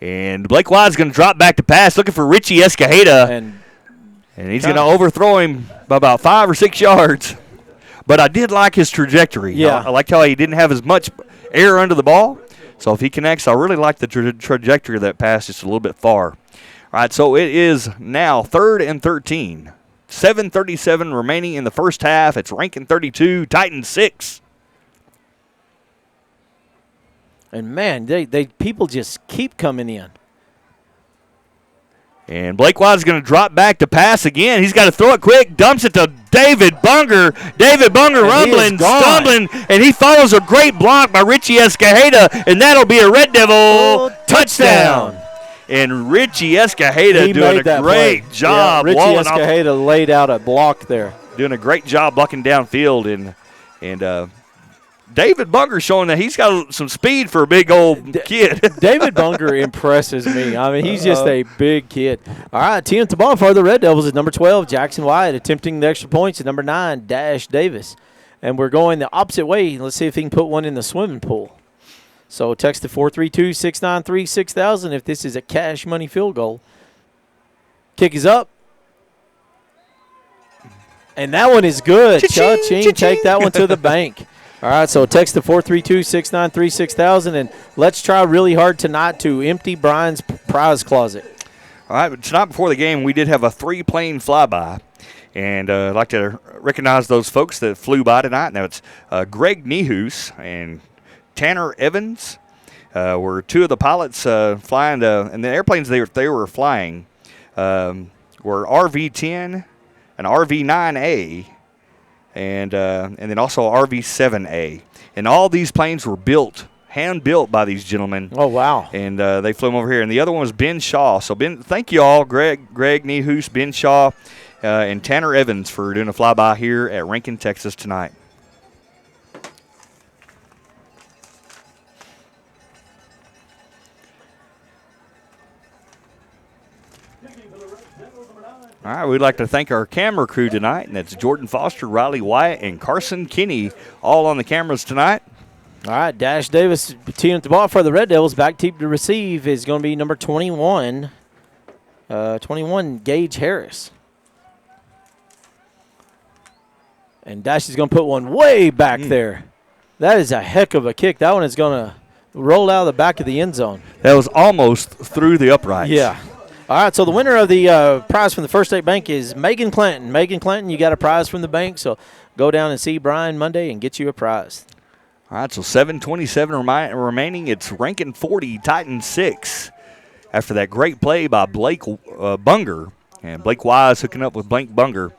And Blake Wise is going to drop back to pass, looking for Richie Escajeda. And he's going to overthrow him by about 5 or 6 yards. But I did like his trajectory. Yeah. I liked how he didn't have as much air under the ball. So if he connects, I really like the trajectory of that pass just a little bit far. All right, so it is now 3rd and 13. 7:37 remaining in the first half. It's Rankin 32, Titans 6. And, man, they people just keep coming in. And Blake Wise is going to drop back to pass again. He's got to throw it quick, dumps it to David Bunger. David Bunger rumbling, stumbling, and he follows a great block by Richie Escajeda, and that'll be a Red Devil touchdown. And Richie Escajeda doing a great job. Yeah, Richie Escajeda laid out a block there. Doing a great job blocking downfield, and David Bunger showing that he's got some speed for a big old kid. David Bunger impresses me. I mean, he's just a big kid. All right, team at the ball for the Red Devils is number 12, Jackson Wyatt. Attempting the extra points is number 9, Dash Davis. And we're going the opposite way. Let's see if he can put one in the swimming pool. So text to 432-693-6000 if this is a cash money field goal. Kick is up. And that one is good. Cha-ching. Take that one to the bank. All right, so text to 432-693-6000, and let's try really hard tonight to empty Brian's prize closet. All right, tonight before the game, we did have a 3-plane flyby, and I'd like to recognize those folks that flew by tonight. Now, it's Greg Nehus and Tanner Evans were 2 of the pilots flying, and the airplanes they were flying were RV-10 and RV-9A, and then also RV-7A. And all these planes were hand-built by these gentlemen. Oh, wow. And they flew them over here. And the other one was Ben Shaw. So, Ben, thank you all, Greg Nehus, Ben Shaw, and Tanner Evans for doing a flyby here at Rankin, Texas tonight. All right, we'd like to thank our camera crew tonight, and that's Jordan Foster, Riley Wyatt, and Carson Kinney, all on the cameras tonight. All right, Dash Davis teeing up the ball for the Red Devils. Back team to receive is going to be number 21, 21 Gage Harris. And Dash is going to put one way back there. That is a heck of a kick. That one is going to roll out of the back of the end zone. That was almost through the uprights. Yeah. All right, so the winner of the prize from the First State Bank is Megan Clinton. Megan Clinton, you got a prize from the bank, so go down and see Brian Monday and get you a prize. All right, so 7:27 remaining. It's Rankin 40, Titan 6. After that great play by Blake Bunger, and Blake Wise hooking up with Blake Bunger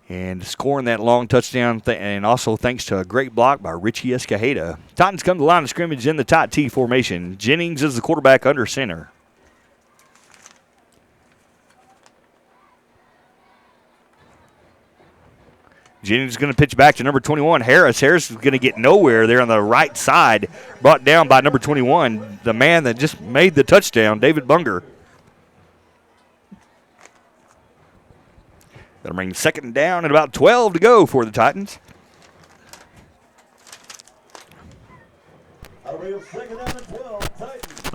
and scoring that long touchdown, and also thanks to a great block by Richie Escajeda. Titans come to the line of scrimmage in the tight T formation. Jennings is the quarterback under center. Jennings is going to pitch back to number 21, Harris. Harris is going to get nowhere there on the right side. Brought down by number 21, the man that just made the touchdown, David Bunger. That'll bring second down and about 12 to go for the Titans.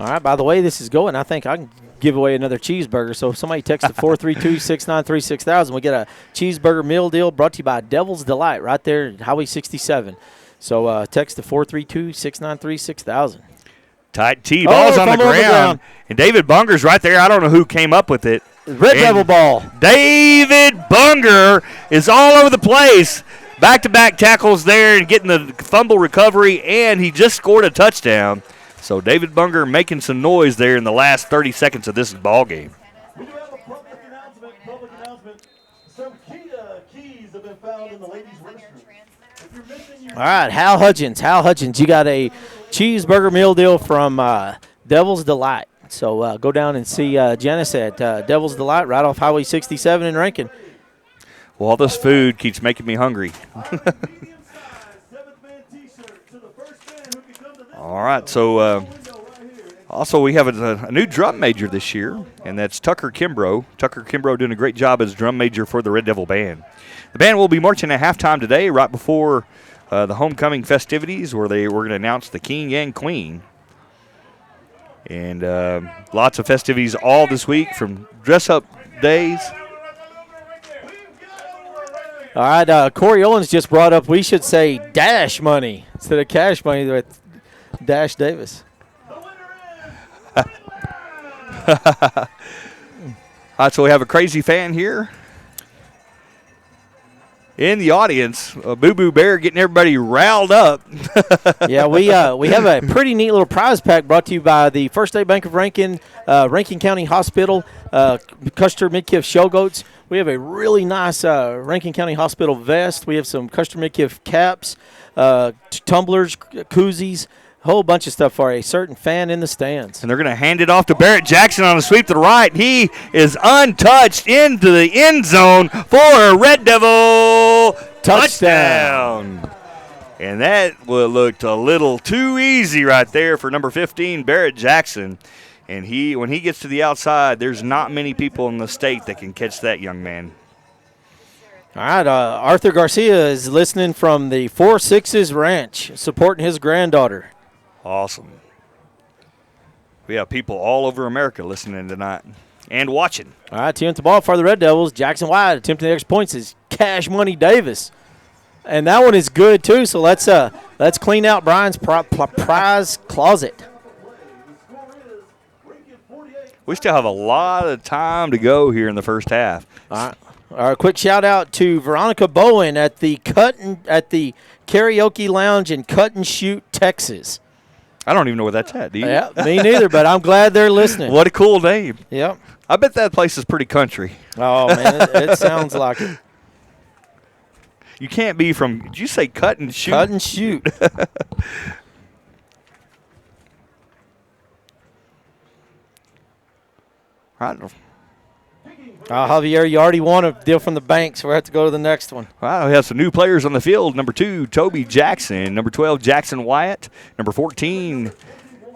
All right, by the way this is going, I think I can give away another cheeseburger. So if somebody texts to 432-693-6000, we get a cheeseburger meal deal brought to you by Devil's Delight right there at Highway 67. So text to 432-693-6000. Tight T, ball's on the ground. And David Bunger's right there. I don't know who came up with it. Red Devil ball. David Bunger is all over the place. Back-to-back tackles there and getting the fumble recovery, and he just scored a touchdown. So David Bunger making some noise there in the last 30 seconds of this ball game. We do have a public announcement. Some keys have been found in the ladies' restroom. If you're missing your All right, Hal Hudgens, you got a cheeseburger meal deal from Devil's Delight. So go down and see Janice at Devil's Delight right off Highway 67 in Rankin. Well, all this food keeps making me hungry. All right, so also we have a new drum major this year, and that's Tucker Kimbrough. Tucker Kimbrough doing a great job as drum major for the Red Devil Band. The band will be marching at halftime today, right before the homecoming festivities, where we're going to announce the king and queen. And lots of festivities all this week, from dress-up days. All right, Corey Owens just brought up we should say dash money instead of cash money with Dash Davis. All right, so we have a crazy fan here in the audience. Boo Boo Bear getting everybody riled up. Yeah, we have a pretty neat little prize pack brought to you by the First State Bank of Rankin, Rankin County Hospital, Custer Midkiff Showgoats. We have a really nice Rankin County Hospital vest. We have some Custer Midkiff caps, tumblers, koozies, a whole bunch of stuff for a certain fan in the stands. And they're going to hand it off to Barrett Jackson on a sweep to the right. He is untouched into the end zone for a Red Devil touchdown. And that looked a little too easy right there for number 15, Barrett Jackson. And when he gets to the outside, there's not many people in the state that can catch that young man. All right, Arthur Garcia is listening from the 4-6's ranch, supporting his granddaughter. Awesome. We have people all over America listening tonight and watching. All right, teeing up the ball for the Red Devils. Jackson Wyatt attempting the extra points is Cash Money Davis. And that one is good, too, so let's clean out Brian's prize closet. We still have a lot of time to go here in the first half. All right, quick shout out to Veronica Bowen at the Karaoke Lounge in Cut and Shoot, Texas. I don't even know where that's at, do you? Yeah, me neither, but I'm glad they're listening. What a cool name. Yep. I bet that place is pretty country. Oh, man, it sounds like it. You can't be from, did you say Cut and Shoot? Cut and Shoot. Right. Javier, you already won a deal from the bank, so we have to go to the next one. Wow, we have some new players on the field. Number 2, Toby Jackson. Number 12, Jackson Wyatt. Number 14,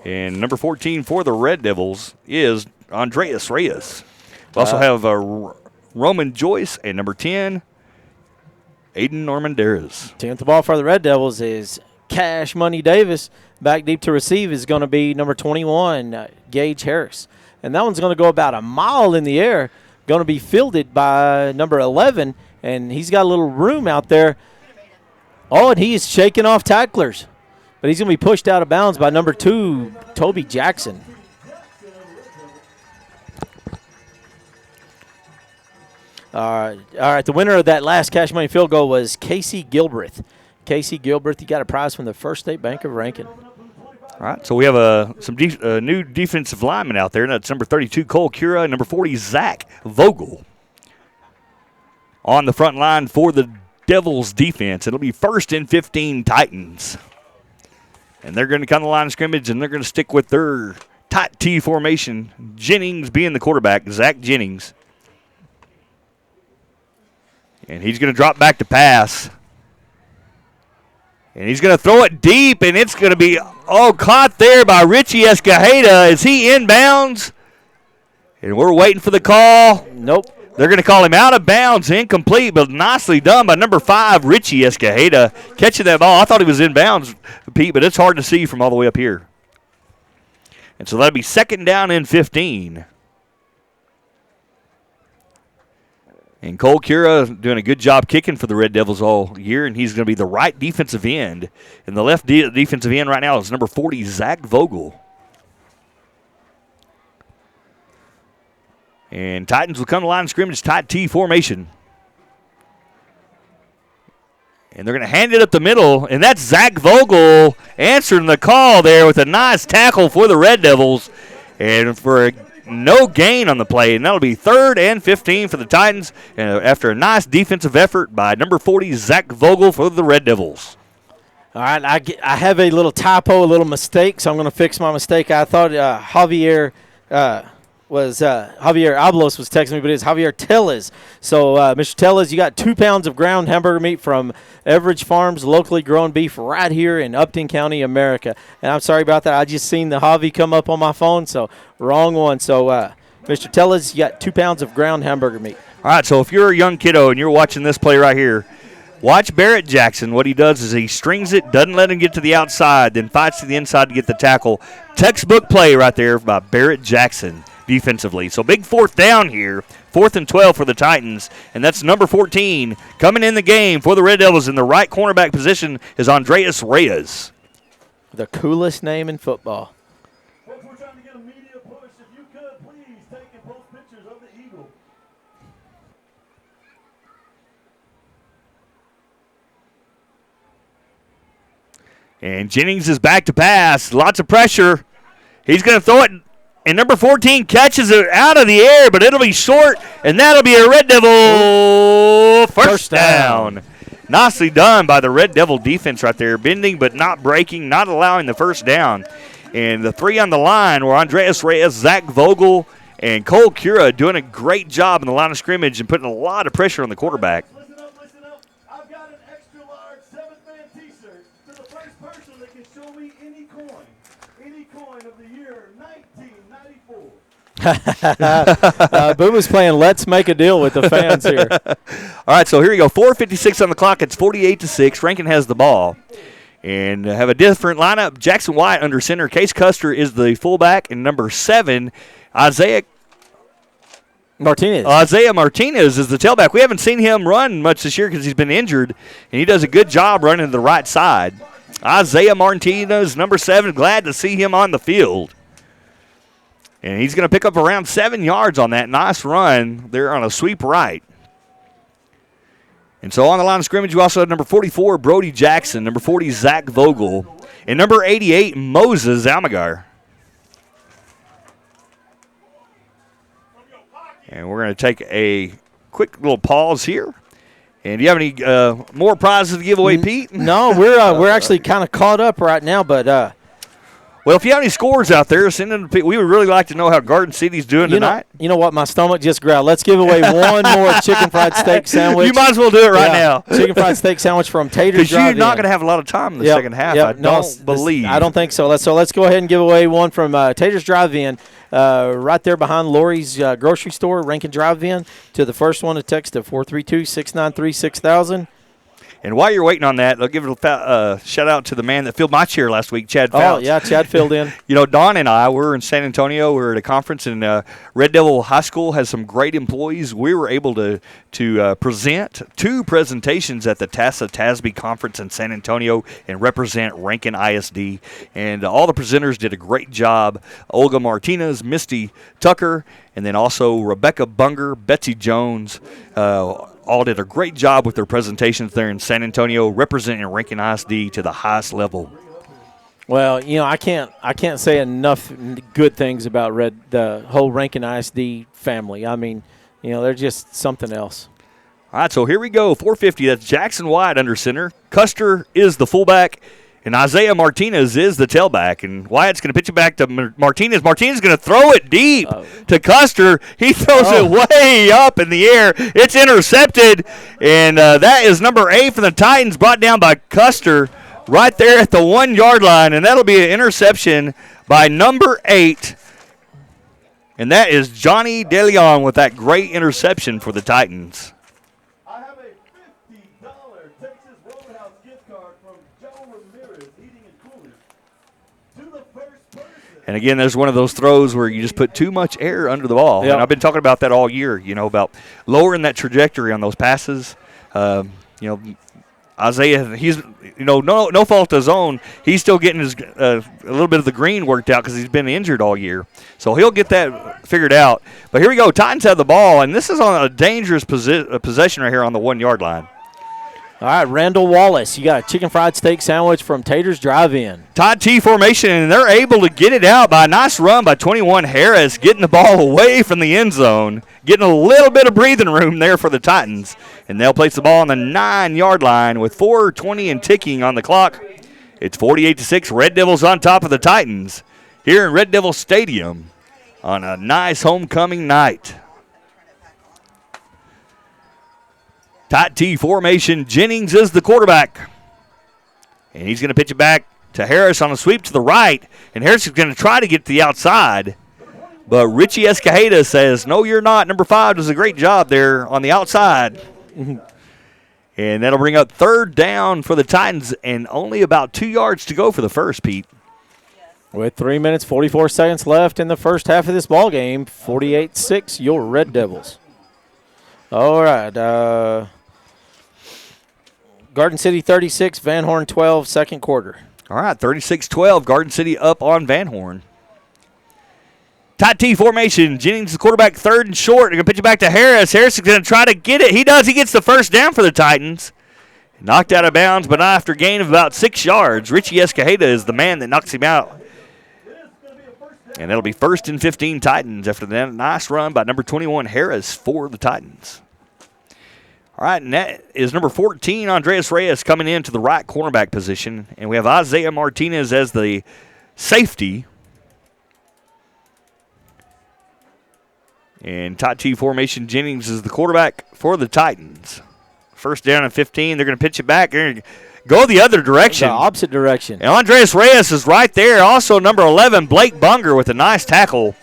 and number 14 for the Red Devils is Andreas Reyes. We also have Roman Joyce, and number 10, Aiden Normanderas. 10th ball for the Red Devils is Cash Money Davis. Back deep to receive is going to be number 21, Gage Harris. And that one's going to go about a mile in the air, going to be fielded by number 11, and he's got a little room out there. Oh, and he is shaking off tacklers. But he's going to be pushed out of bounds by number 2, Toby Jackson. All right, the winner of that last cash money field goal was Casey Gilbreth. Casey Gilbreth, he got a prize from the First State Bank of Rankin. All right, so we have some new defensive linemen out there. And that's number 32, Cole Cura, and number 40, Zach Vogel. On the front line for the Devils defense, it'll be 1st and 15 Titans. And they're going to come to the line of scrimmage, and they're going to stick with their tight T formation. Jennings being the quarterback, Zach Jennings. And he's going to drop back to pass. And he's going to throw it deep, and it's going to be, caught there by Richie Escajeda. Is he inbounds? And we're waiting for the call. Nope. They're going to call him out of bounds, incomplete, but nicely done by number 5, Richie Escajeda, catching that ball. I thought he was inbounds, Pete, but it's hard to see from all the way up here. And so that'll be 2nd down and 15. And Cole Cura doing a good job kicking for the Red Devils all year, and he's going to be the right defensive end. And the left defensive end right now is number 40, Zach Vogel. And Titans will come to line of scrimmage, tight T formation. And they're going to hand it up the middle, and that's Zach Vogel answering the call there with a nice tackle for the Red Devils. And for no gain on the play, and that'll be 3rd and 15 for the Titans after a nice defensive effort by number 40, Zach Vogel for the Red Devils. All right, I have a little typo, a little mistake, so I'm going to fix my mistake. I thought Javier Ablos was texting me, but it's Javier Tellez. So, Mr. Tellez, you got 2 pounds of ground hamburger meat from Everidge Farms, locally grown beef right here in Upton County, America. And I'm sorry about that. I just seen the Javi come up on my phone, so wrong one. So, Mr. Tellez, you got 2 pounds of ground hamburger meat. All right, so if you're a young kiddo and you're watching this play right here, watch Barrett Jackson. What he does is he strings it, doesn't let him get to the outside, then fights to the inside to get the tackle. Textbook play right there by Barrett Jackson defensively. So big 4th down here, 4th and 12 for the Titans, and that's number 14 coming in the game for the Red Devils in the right cornerback position is Andreas Reyes. The coolest name in football. Folks, we're trying to get a media push. If you could, please take and post pictures of the Eagle. And Jennings is back to pass. Lots of pressure. He's going to throw it. And number 14 catches it out of the air, but it'll be short, and that'll be a Red Devil first down. Nicely done by the Red Devil defense right there, bending but not breaking, not allowing the first down. And the 3 on the line were Andreas Reyes, Zach Vogel, and Cole Cura doing a great job in the line of scrimmage and putting a lot of pressure on the quarterback. Listen up. I've got an extra large 7th-man t-shirt to the first person that can show me any coin of the year 1994. Boom is playing Let's Make a Deal with the fans here. All right, so here you go. 4:56 on the clock. It's 48-6. Rankin has the ball. And have a different lineup. Jackson White under center. Case Custer is the fullback. And number 7, Isaiah Martinez is the tailback. We haven't seen him run much this year because he's been injured. And he does a good job running to the right side. Isaiah Martinez, number 7. Glad to see him on the field. And he's going to pick up around 7 yards on that nice run there on a sweep right. And so on the line of scrimmage, we also have number 44, Brody Jackson, number 40, Zach Vogel, and number 88, Moses Almagar. And we're going to take a quick little pause here. And do you have any more prizes to give away, Pete? No, we're actually kind of caught up right now, but Well, if you have any scores out there, send them. We would really like to know how Garden City's doing tonight. You know what? My stomach just growled. Let's give away one more chicken fried steak sandwich. You might as well do it right now. Chicken fried steak sandwich from Tater's Because Drive-In. you're not going to have a lot of time in the second half. I don't believe. I don't think so. Let's go ahead and give away one from Tater's Drive-In, right there behind Lori's grocery store, Rankin Drive-In. To the first one, a text to 432-693-6000. And while you're waiting on that, I'll give a shout out to the man that filled my chair last week, Chad Fouts. Oh, yeah, Chad filled in. Don and I were in San Antonio. We were at a conference, and Red Devil High School has some great employees. We were able to present 2 presentations at the TASB conference in San Antonio and represent Rankin ISD. And all the presenters did a great job. Olga Martinez, Misty Tucker, and then also Rebecca Bunger, Betsy Jones, all did a great job with their presentations there in San Antonio, representing Rankin ISD to the highest level. Well, I can't say enough good things about the whole Rankin ISD family. I mean, they're just something else. All right, so here we go. 450. That's Jackson White under center. Custer is the fullback, and Isaiah Martinez is the tailback. And Wyatt's going to pitch it back to Martinez. Martinez is going to throw it deep to Custer. He throws it way up in the air. It's intercepted, and that is number 8 for the Titans, brought down by Custer right there at the 1-yard line. And that'll be an interception by number 8. And that is Johnny DeLeon with that great interception for the Titans. I have a $50 Texas Roadhouse gift card from Joe Ramirez, Heating and Cooling, to the first person. And again, there's one of those throws where you just put too much air under the ball. Yep. And I've been talking about that all year, about lowering that trajectory on those passes. Isaiah, he's, no fault of his own. He's still getting his a little bit of the green worked out because he's been injured all year. So he'll get that figured out. But here we go. Titans have the ball, and this is on a dangerous possession right here on the 1-yard line. All right, Randall Wallace, you got a chicken fried steak sandwich from Tater's Drive-In. Todd T formation, and they're able to get it out by a nice run by 21 Harris, getting the ball away from the end zone, getting a little bit of breathing room there for the Titans. And they'll place the ball on the 9-yard line with 4:20 and ticking on the clock. It's 48-6, Red Devils on top of the Titans here in Red Devil Stadium on a nice homecoming night. Tight T formation. Jennings is the quarterback. And he's going to pitch it back to Harris on a sweep to the right. And Harris is going to try to get to the outside. But Richie Escajeda says, no, you're not. Number 5 does a great job there on the outside. And that'll bring up 3rd down for the Titans and only about 2 yards to go for the first, Pete. With 3 minutes, 44 seconds left in the first half of this ball game, 48-6, your Red Devils. All right. Garden City 36, Van Horn 12, second quarter. All right, 36-12, Garden City up on Van Horn. Tight T formation. Jennings, the quarterback, 3rd and short. They're going to pitch it back to Harris. Harris is going to try to get it. He does. He gets the first down for the Titans. Knocked out of bounds, but not after a gain of about 6 yards. Richie Escajeda is the man that knocks him out. And it'll be 1st and 15 Titans after that nice run by number 21 Harris for the Titans. All right, and that is number 14, Andreas Reyes, coming into the right cornerback position. And we have Isaiah Martinez as the safety. And tight T formation, Jennings is the quarterback for the Titans. 1st down and 15. They're going to pitch it back. They're going to go the other direction. The opposite direction. And Andreas Reyes is right there. Also number 11, Blake Bunger with a nice tackle.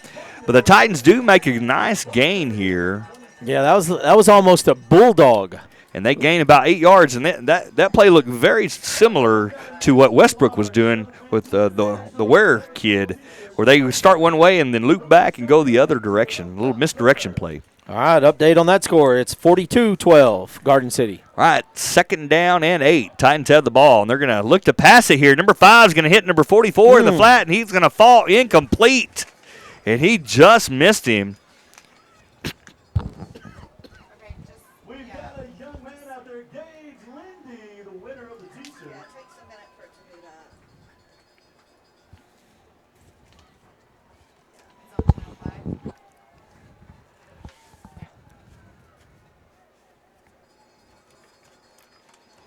But the Titans do make a nice gain here. Yeah, that was almost a bulldog. And they gain about 8 yards. And that play looked very similar to what Westbrook was doing with the Ware kid, where they start one way and then loop back and go the other direction. A little misdirection play. All right, update on that score. It's 42-12, Garden City. All right, 2nd down and 8. Titans have the ball, and they're going to look to pass it here. Number 5 is going to hit number 44 in the flat, and he's going to fall incomplete. And he just missed him. We've got a young man out there, Gage Lindy, the winner of the T-shirt. Yeah, it takes a minute for it to do that.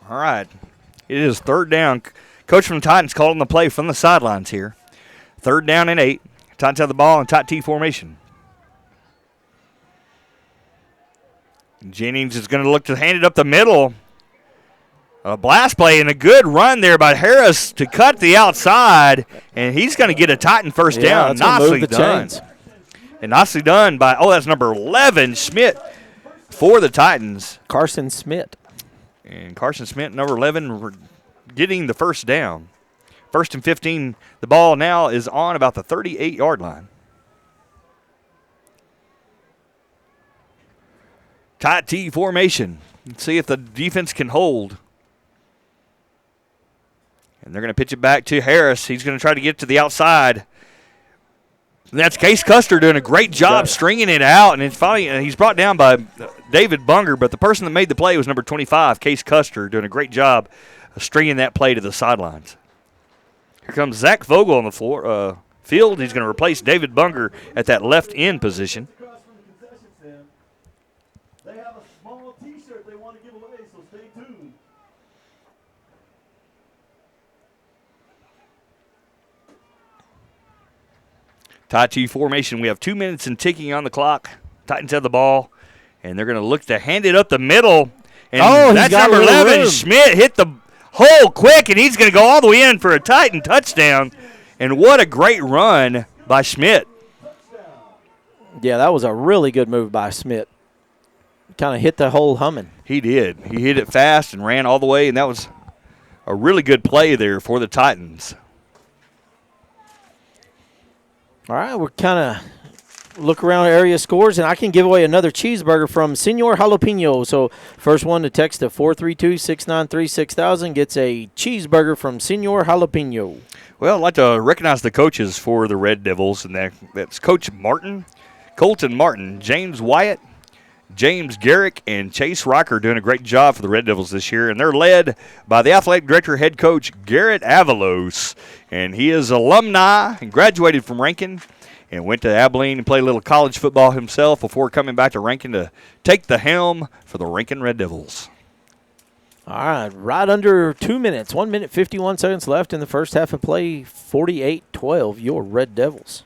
All right, it is 3rd down. Coach from the Titans calling the play from the sidelines here. 3rd down and 8. Titans have the ball in tight T formation. Jennings is going to look to hand it up the middle. A blast play and a good run there by Harris to cut the outside, and he's going to get a Titan first down. Nicely done. And nicely done by, that's number 11, Schmidt, for the Titans. Carson Schmidt. And Carson Schmidt, number 11, getting the first down. 1st and 15. The ball now is on about the 38-yard line. Tight T formation. Let's see if the defense can hold. And they're going to pitch it back to Harris. He's going to try to get to the outside. And that's Case Custer doing a great job stringing it out. And it's finally, he's brought down by David Bunger, but the person that made the play was number 25, Case Custer, doing a great job of stringing that play to the sidelines. Here comes Zach Vogel on the field. He's going to replace David Bunger at that left end position. Across from the concession stand, they have a small T-shirt they want to give away, so stay tuned. Tight T formation. We have 2 minutes and ticking on the clock. Titans have the ball, and they're going to look to hand it up the middle. And that's number 11, Schmidt, hit the hole quick, and he's going to go all the way in for a Titan touchdown. And what a great run by Schmidt. Yeah, that was a really good move by Schmidt. Kind of hit the hole humming. He did. He hit it fast and ran all the way, and that was a really good play there for the Titans. All right, we're kind of look around area scores, and I can give away another cheeseburger from Senor Jalapeno. So first one to text to 432-693-6000 gets a cheeseburger from Senor Jalapeno. Well, I'd like to recognize the coaches for the Red Devils, and that's Coach Martin, Colton Martin, James Wyatt, James Garrick, and Chase Rocker doing a great job for the Red Devils this year. And they're led by the athletic director, head coach Garrett Avalos. And he is alumni and graduated from Rankin and went to Abilene and played a little college football himself before coming back to Rankin to take the helm for the Rankin Red Devils. All right under 2 minutes, 1 minute, 51 seconds left in the first half of play, 48-12, your Red Devils.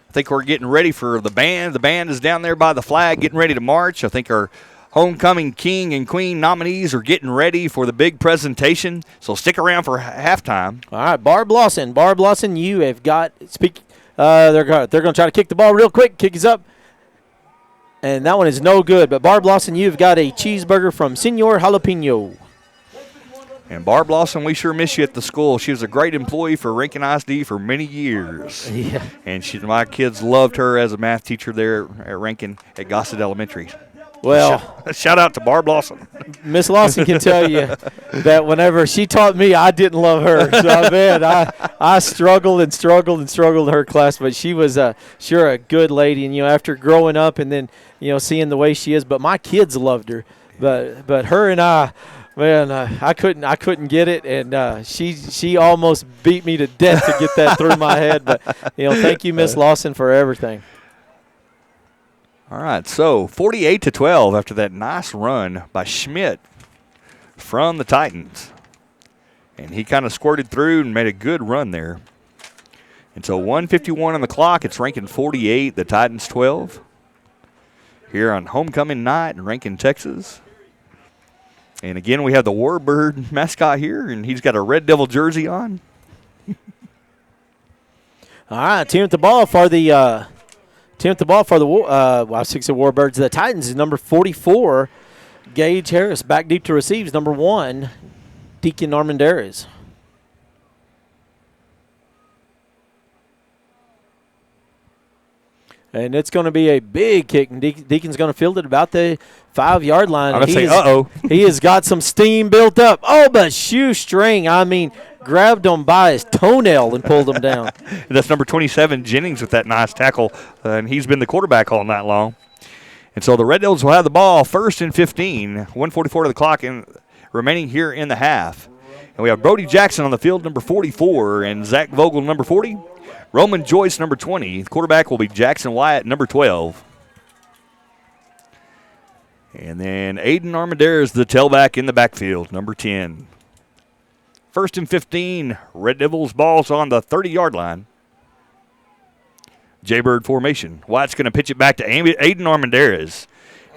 I think we're getting ready for the band. The band is down there by the flag getting ready to march. I think our homecoming king and queen nominees are getting ready for the big presentation. So stick around for halftime. All right, Barb Lawson, you have got they're going to try to kick the ball real quick. Kick is up. And that one is no good. But Barb Lawson, you've got a cheeseburger from Senor Jalapeno. And Barb Lawson, we sure miss you at the school. She was a great employee for Rankin ISD for many years. Yeah. And my kids loved her as a math teacher there at Rankin at Gossett Elementary. Well, shout out to Barb Lawson. Miss Lawson can tell you that whenever she taught me, I didn't love her. So, man, I struggled in her class, but she was sure a good lady. And, after growing up and then, seeing the way she is, but my kids loved her. But her and I, man, I couldn't get it, and she almost beat me to death to get that through my head. But, thank you, Miss Lawson, for everything. All right, so 48-12 after that nice run by Schmidt from the Titans. And he kind of squirted through and made a good run there. And so 1:51 on the clock. It's Rankin 48, the Titans 12. Here on homecoming night in Rankin, Texas. And again, we have the Warbird mascot here, and he's got a Red Devil jersey on. All right, team at the ball for the Warbirds. The Titans is number 44, Gage Harris. Back deep to receives, number 1, Deacon Armendariz. And it's going to be a big kick, and Deacon's going to field it about the 5-yard line. I'm going to say, uh-oh. He has got some steam built up. Oh, but shoestring, grabbed him by his toenail and pulled him down. That's number 27, Jennings, with that nice tackle, and he's been the quarterback all night long. And so the Red Devils will have the ball 1st and 15, 1:44 to the clock remaining here in the half. And we have Brody Jackson on the field, number 44, and Zach Vogel, number 40. Roman Joyce, number 20. The quarterback will be Jackson Wyatt, number 12. And then Aiden Armendariz, the tailback in the backfield, number 10. 1st and 15, Red Devils ball's on the 30-yard line. Jaybird formation. Wyatt's going to pitch it back to Aiden Armendariz.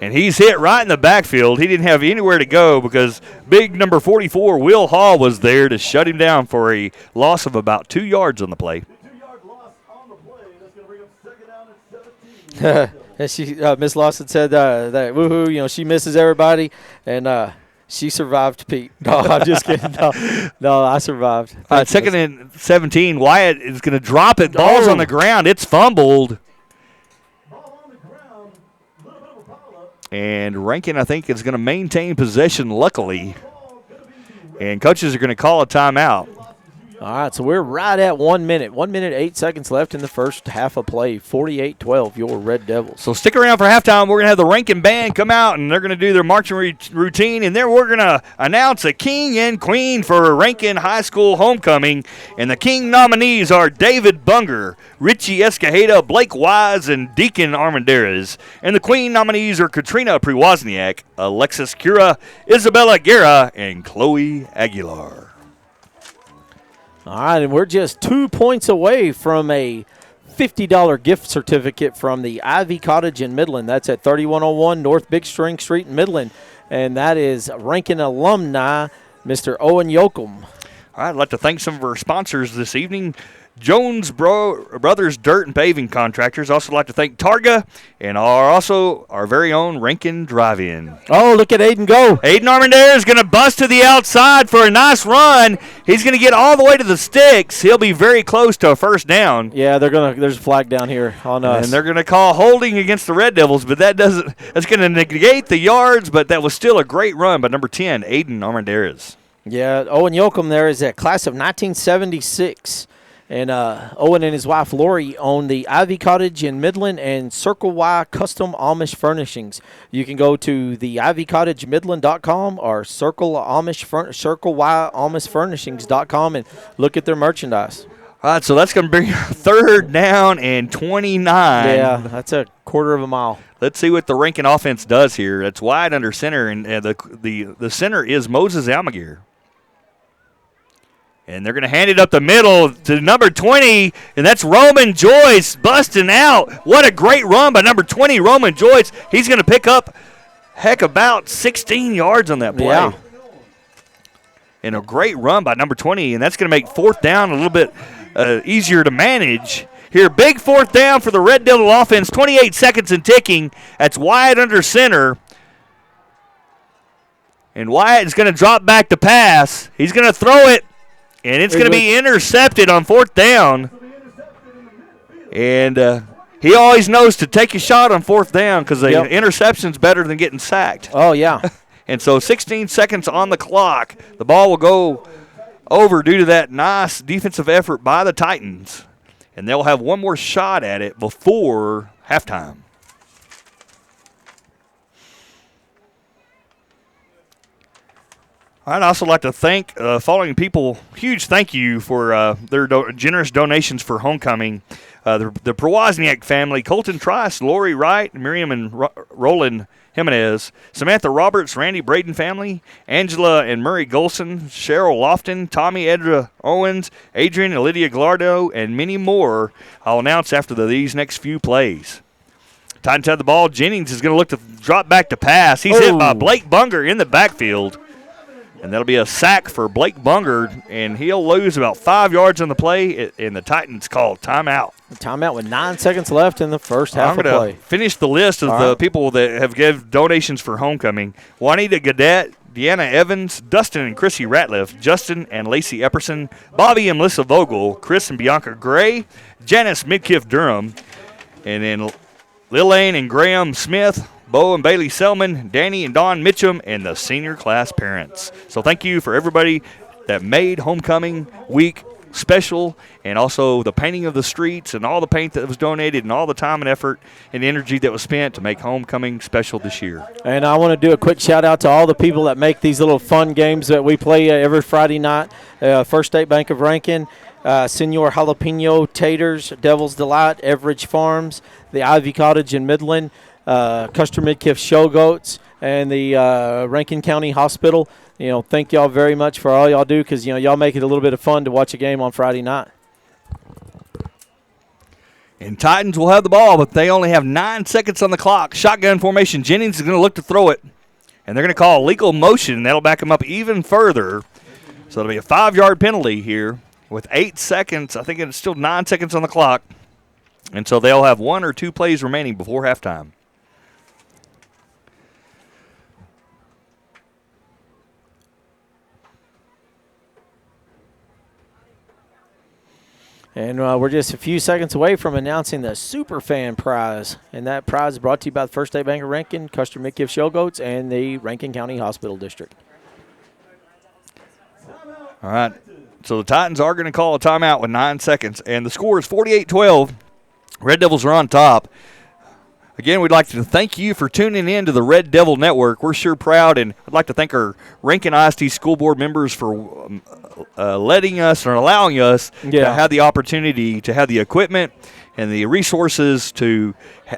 And he's hit right in the backfield. He didn't have anywhere to go because big number 44, Will Hall, was there to shut him down for a loss of about 2 yards on the play. 2-yard loss on the play. That's going to bring up second down and 17. And she, Miss Lawson said that woohoo, she misses everybody, and she survived Pete. No, I'm just kidding. No, I survived. Second and 17, Wyatt is going to drop it. Ball's on the ground. It's fumbled. Ball on the ground. A little bit of a pile-up. And Rankin, I think, is going to maintain possession, luckily. And coaches are going to call a timeout. All right, so we're right at 1 minute. 1 minute, 8 seconds left in the first half of play. 48-12, your Red Devils. So stick around for halftime. We're going to have the Rankin Band come out, and they're going to do their marching routine. And then we're going to announce a king and queen for Rankin High School homecoming. And the king nominees are David Bunger, Richie Escajeda, Blake Wise, and Deacon Armendariz. And the queen nominees are Katrina Priwozniak, Alexis Cura, Isabella Guerra, and Chloe Aguilar. All right, and we're just 2 points away from a $50 gift certificate from the Ivy Cottage in Midland. That's at 3101 North Big String Street in Midland, and that is Rankin alumni, Mr. Owen Yoakum. All right, I'd like to thank some of our sponsors this evening. Jones Brothers Dirt and Paving Contractors. Also like to thank Targa and our very own Rankin Drive-In. Oh, look at Aiden go. Aiden Armendariz is going to bust to the outside for a nice run. He's going to get all the way to the sticks. He'll be very close to a first down. Yeah, there's a flag down here on us. And they're going to call holding against the Red Devils, but that's going to negate the yards, but that was still a great run by number 10, Aiden Armendariz. Yeah, Owen Yoakum there is a class of 1976. And Owen and his wife Lori own the Ivy Cottage in Midland and Circle Y Custom Amish Furnishings. You can go to the ivycottagemidland.com or Circle Y Amish Furnishings.com and look at their merchandise. All right, so that's going to bring third down and 29. Yeah, that's a quarter of a mile. Let's see what the Rankin offense does here. It's wide under center, and the center is Moses Almaguer. And they're going to hand it up the middle to number 20, and that's Roman Joyce busting out. What a great run by number 20, Roman Joyce. He's going to pick up, about 16 yards on that play. Yeah. And a great run by number 20, and that's going to make fourth down a little bit easier to manage. Here, big fourth down for the Red Devil offense, 28 seconds and ticking. That's Wyatt under center. And Wyatt is going to drop back to pass. He's going to throw it. And it's going to be intercepted on fourth down. And he always knows to take a shot on fourth down because the interception's better than getting sacked. Oh, yeah. And so 16 seconds on the clock. The ball will go over due to that nice defensive effort by the Titans. And they'll have one more shot at it before halftime. I'd also like to thank following people. Huge thank you for their generous donations for homecoming. The Priwozniak family, Colton Trice, Lori Wright, Miriam and Roland Jimenez, Samantha Roberts, Randy Braden family, Angela and Murray Golson, Cheryl Lofton, Tommy Edra Owens, Adrian and Lydia Gallardo, and many more. I'll announce after these next few plays. Titans have the ball. Jennings is going to look to drop back to pass. He's hit by Blake Bunger in the backfield. And that'll be a sack for Blake Bunger, and he'll lose about 5 yards on the play, and the Titans call timeout. Timeout with 9 seconds left in the first half of play. I'm going to finish the list of the people that have given donations for homecoming. Juanita Gadet, Deanna Evans, Dustin and Chrissy Ratliff, Justin and Lacey Epperson, Bobby and Melissa Vogel, Chris and Bianca Gray, Janice Midkiff Durham, and then Lillian and Graham Smith, Bo and Bailey Selman, Danny and Don Mitchum, and the senior class parents. So thank you for everybody that made homecoming week special, and also the painting of the streets and all the paint that was donated and all the time and effort and energy that was spent to make homecoming special this year. And I want to do a quick shout out to all the people that make these little fun games that we play every Friday night. First State Bank of Rankin, Senor Jalapeno Taters, Devil's Delight, Everidge Farms, the Ivy Cottage in Midland, Custer Midkiff Show Goats, and the Rankin County Hospital. Thank y'all very much for all y'all do, because y'all make it a little bit of fun to watch a game on Friday night. And Titans will have the ball, but they only have 9 seconds on the clock. Shotgun formation. Jennings is going to look to throw it. And they're going to call a legal motion. That'll back them up even further. So it'll be a 5-yard penalty here with 8 seconds. I think it's still 9 seconds on the clock. And so they'll have 1 or 2 plays remaining before halftime. And we're just a few seconds away from announcing the Superfan Prize. And that prize is brought to you by the First State Bank of Rankin, Custer Midkiff Shell Goats, and the Rankin County Hospital District. All right. So the Titans are going to call a timeout with 9 seconds. And the score is 48-12. Red Devils are on top. Again, we'd like to thank you for tuning in to the Red Devil Network. We're sure proud, and I'd like to thank our Rankin ISD School Board members for letting us or allowing us to have the opportunity to have the equipment and the resources to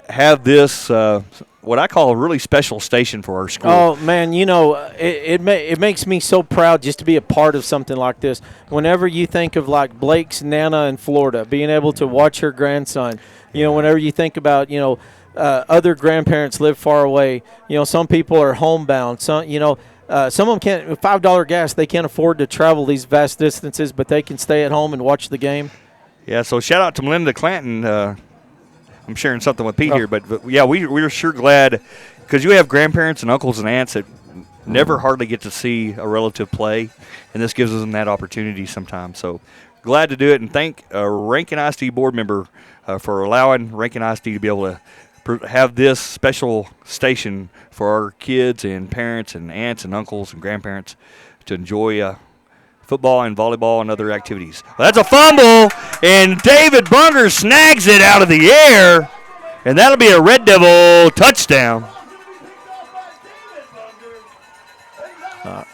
have this, what I call a really special station for our school. Oh, man, you know, it makes me so proud just to be a part of something like this. Whenever you think of, like, Blake's Nana in Florida, being able to watch her grandson, you know, whenever you think about, you know, other grandparents live far away. You know, some people are homebound. Some of them can't. $5 gas, they can't afford to travel these vast distances, but they can stay at home and watch the game. Yeah. So shout out to Melinda Clanton. I'm sharing something with Pete here, but yeah, we're sure glad because you have grandparents and uncles and aunts that never hardly get to see a relative play, and this gives them that opportunity sometimes. So glad to do it, and thank a Rankin ISD board member for allowing Rankin ISD to be able to have this special station for our kids and parents and aunts and uncles and grandparents to enjoy football and volleyball and other activities. Well, that's a fumble, and David Bunger snags it out of the air, and that'll be a Red Devil touchdown. All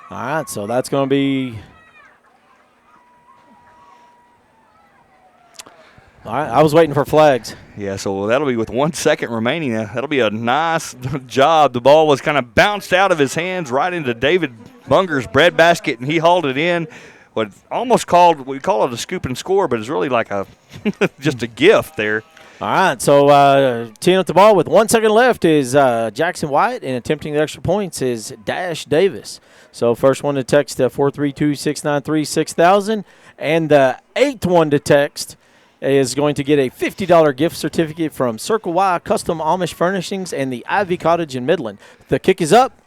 right, so that's going to be – all right, I was waiting for flags. Yeah, so that'll be with 1 second remaining. That'll be a nice job. The ball was kind of bounced out of his hands right into David Bunger's breadbasket, and he hauled it in. What almost we call it a scoop and score, but it's really like a just a gift there. All right, so teeing up the ball with 1 second left is Jackson White, and attempting the extra points is Dash Davis. So first one to text 432-693-6000, and the 8th one to text is going to get a $50 gift certificate from Circle Y Custom Amish Furnishings and the Ivy Cottage in Midland. The kick is up.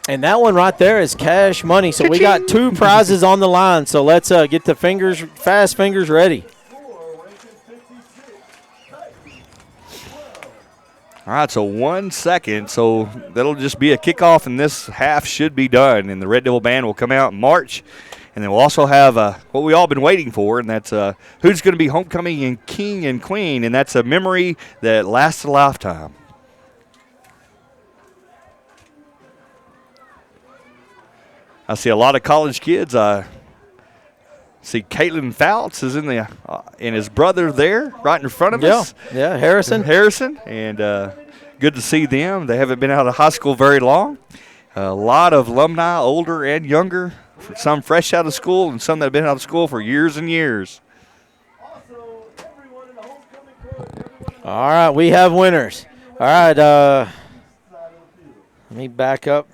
And that one right there is cash money. So we got 2 prizes on the line. So let's get the fast fingers ready. All right, so 1 second. So that'll just be a kickoff, and this half should be done. And the Red Devil Band will come out and march. And then we'll also have what we all been waiting for, and that's who's going to be homecoming and king and queen, and that's a memory that lasts a lifetime. I see a lot of college kids. I see Caitlin Fouts is in the and his brother there right in front of us. Yeah, Harrison, and good to see them. They haven't been out of high school very long. A lot of alumni, older and younger. Some fresh out of school and some that have been out of school for years and years. All right, we have winners. All right, let me back up.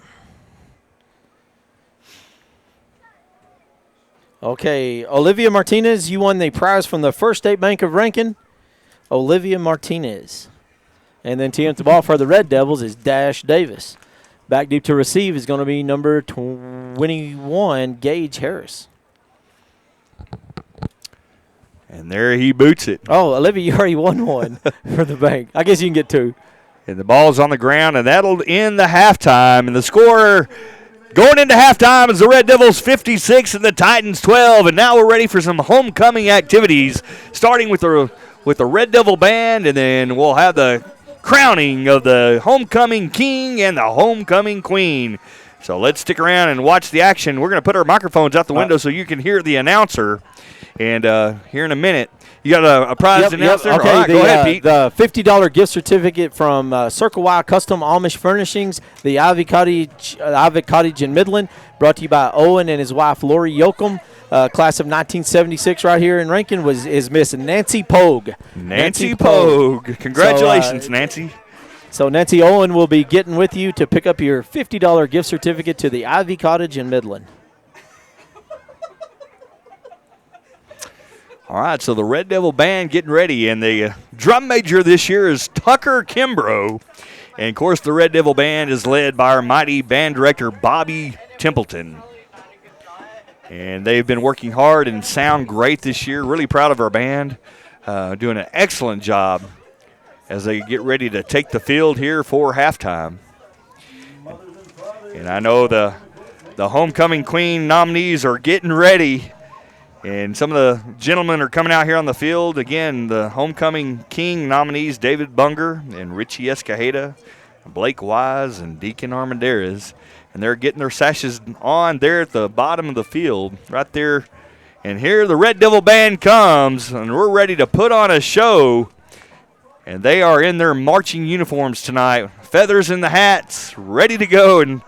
Okay, Olivia Martinez, you won the prize from the First State Bank of Rankin. Olivia Martinez. And then teeing up the ball for the Red Devils is Dash Davis. Back deep to receive is going to be number 21, Gage Harris. And there he boots it. Oh, Olivia, you already won one for the bank. I guess you can get 2. And the ball's on the ground, and that'll end the halftime. And the score going into halftime is the Red Devils 56 and the Titans 12. And now we're ready for some homecoming activities, starting with the Red Devil Band, and then we'll have the crowning of the homecoming king and the homecoming queen. So let's stick around and watch the action. We're going to put our microphones out the window so you can hear the announcer. And here in a minute, you got a prize to announce there? Okay, All right, go ahead, Pete. The $50 gift certificate from Circle Y Custom Amish Furnishings, the Ivy Cottage in Midland, brought to you by Owen and his wife Lori Yoakum. Class of 1976 right here in Rankin is Miss Nancy Pogue. Nancy Pogue. Congratulations, Nancy. So Nancy Owen will be getting with you to pick up your $50 gift certificate to the Ivy Cottage in Midland. All right, so the Red Devil Band getting ready, and the drum major this year is Tucker Kimbrough. And, of course, the Red Devil Band is led by our mighty band director, Bobby Templeton. And they've been working hard and sound great this year. Really proud of our band. Doing an excellent job as they get ready to take the field here for halftime. And I know the homecoming queen nominees are getting ready. And some of the gentlemen are coming out here on the field. Again, the homecoming king nominees, David Bunger and Richie Escajeda, Blake Wise, and Deacon Armendariz. And they're getting their sashes on there at the bottom of the field, right there. And here the Red Devil Band comes, and we're ready to put on a show. And they are in their marching uniforms tonight, feathers in the hats, ready to go. And,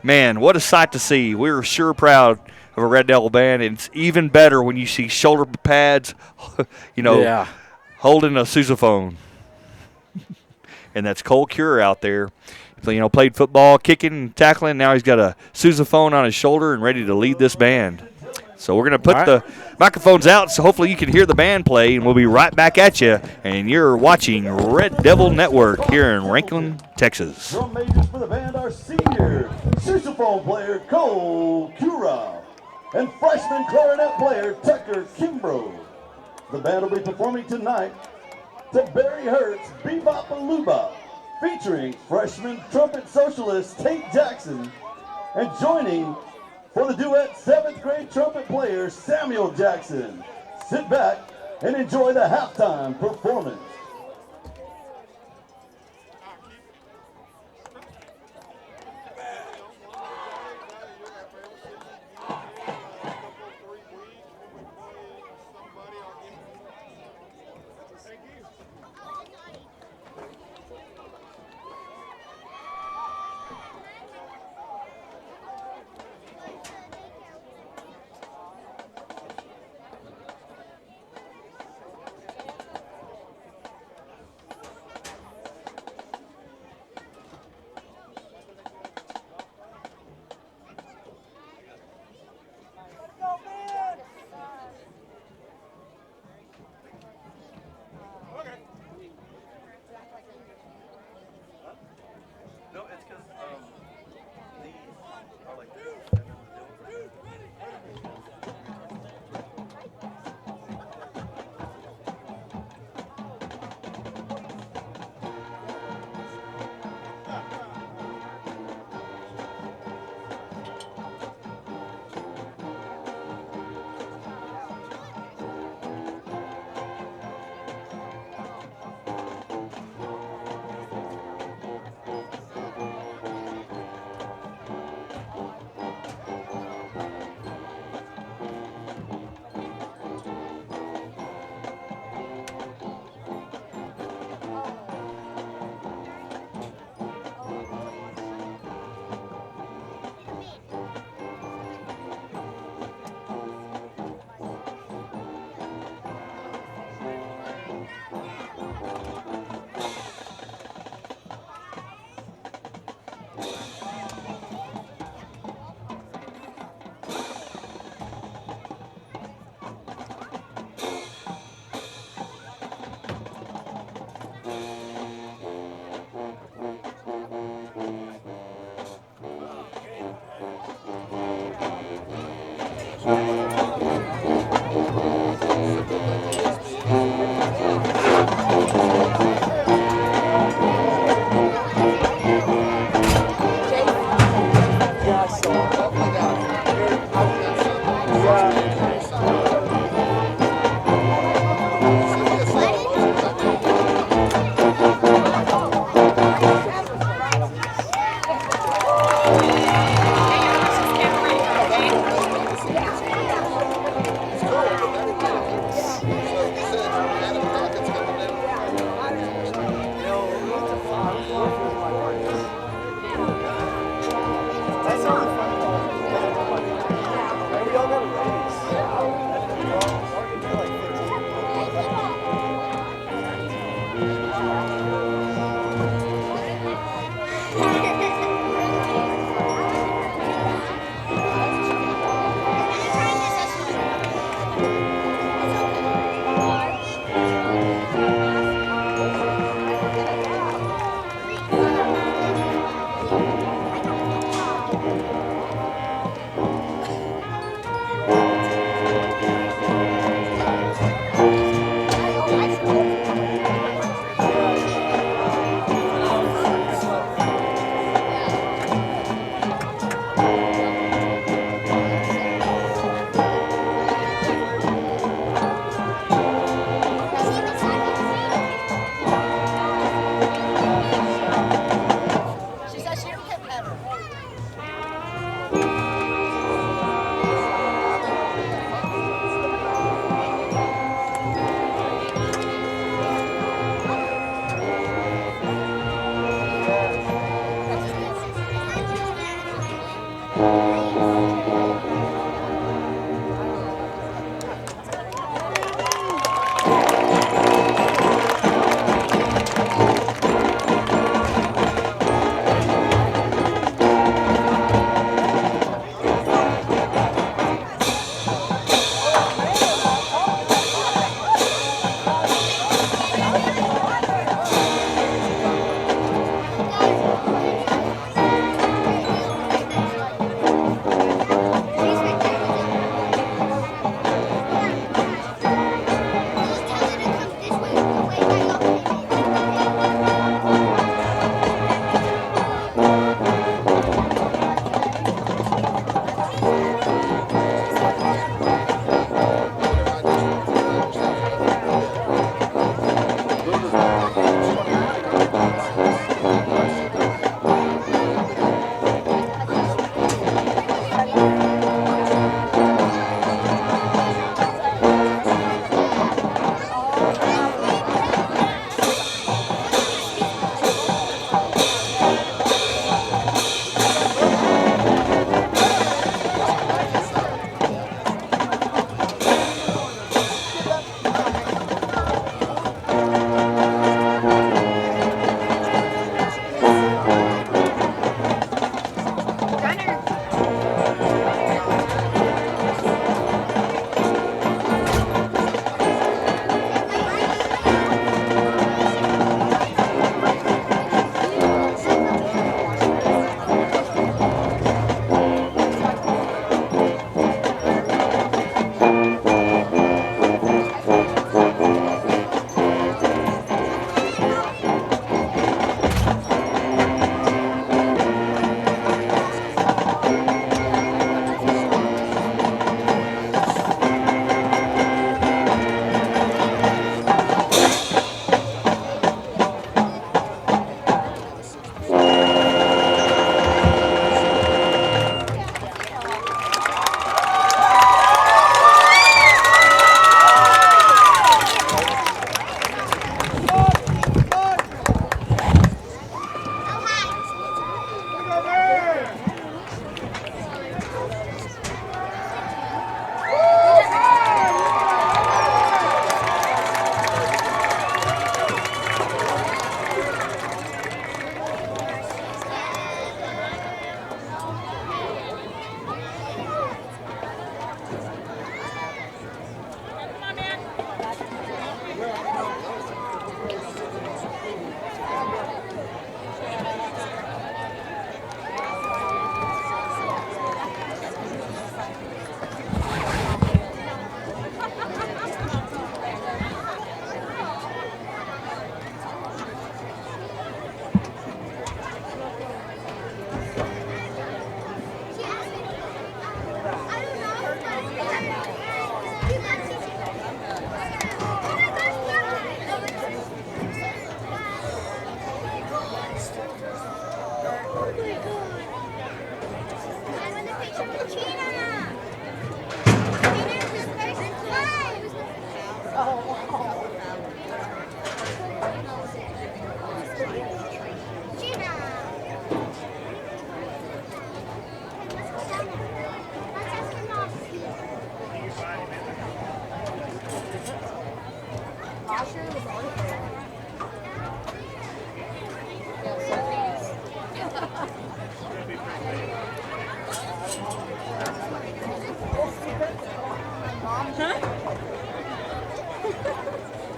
man, what a sight to see. We're sure proud of a Red Devil Band. And it's even better when you see shoulder pads, holding a sousaphone. And that's Cole Cure out there. Played football, kicking, tackling. Now he's got a sousaphone on his shoulder and ready to lead this band. So we're going to put the microphones out so hopefully you can hear the band play, and we'll be right back at you. And you're watching Red Devil Network here in Rankin, Texas. Drum majors for the band are senior sousaphone player Cole Cura and freshman clarinet player Tucker Kimbrough. The band will be performing tonight to Barry Hurt's Bebop and Lubbock, featuring freshman trumpet socialist Tate Jackson, and joining for the duet 7th grade trumpet player Samuel Jackson. Sit back and enjoy the halftime performance.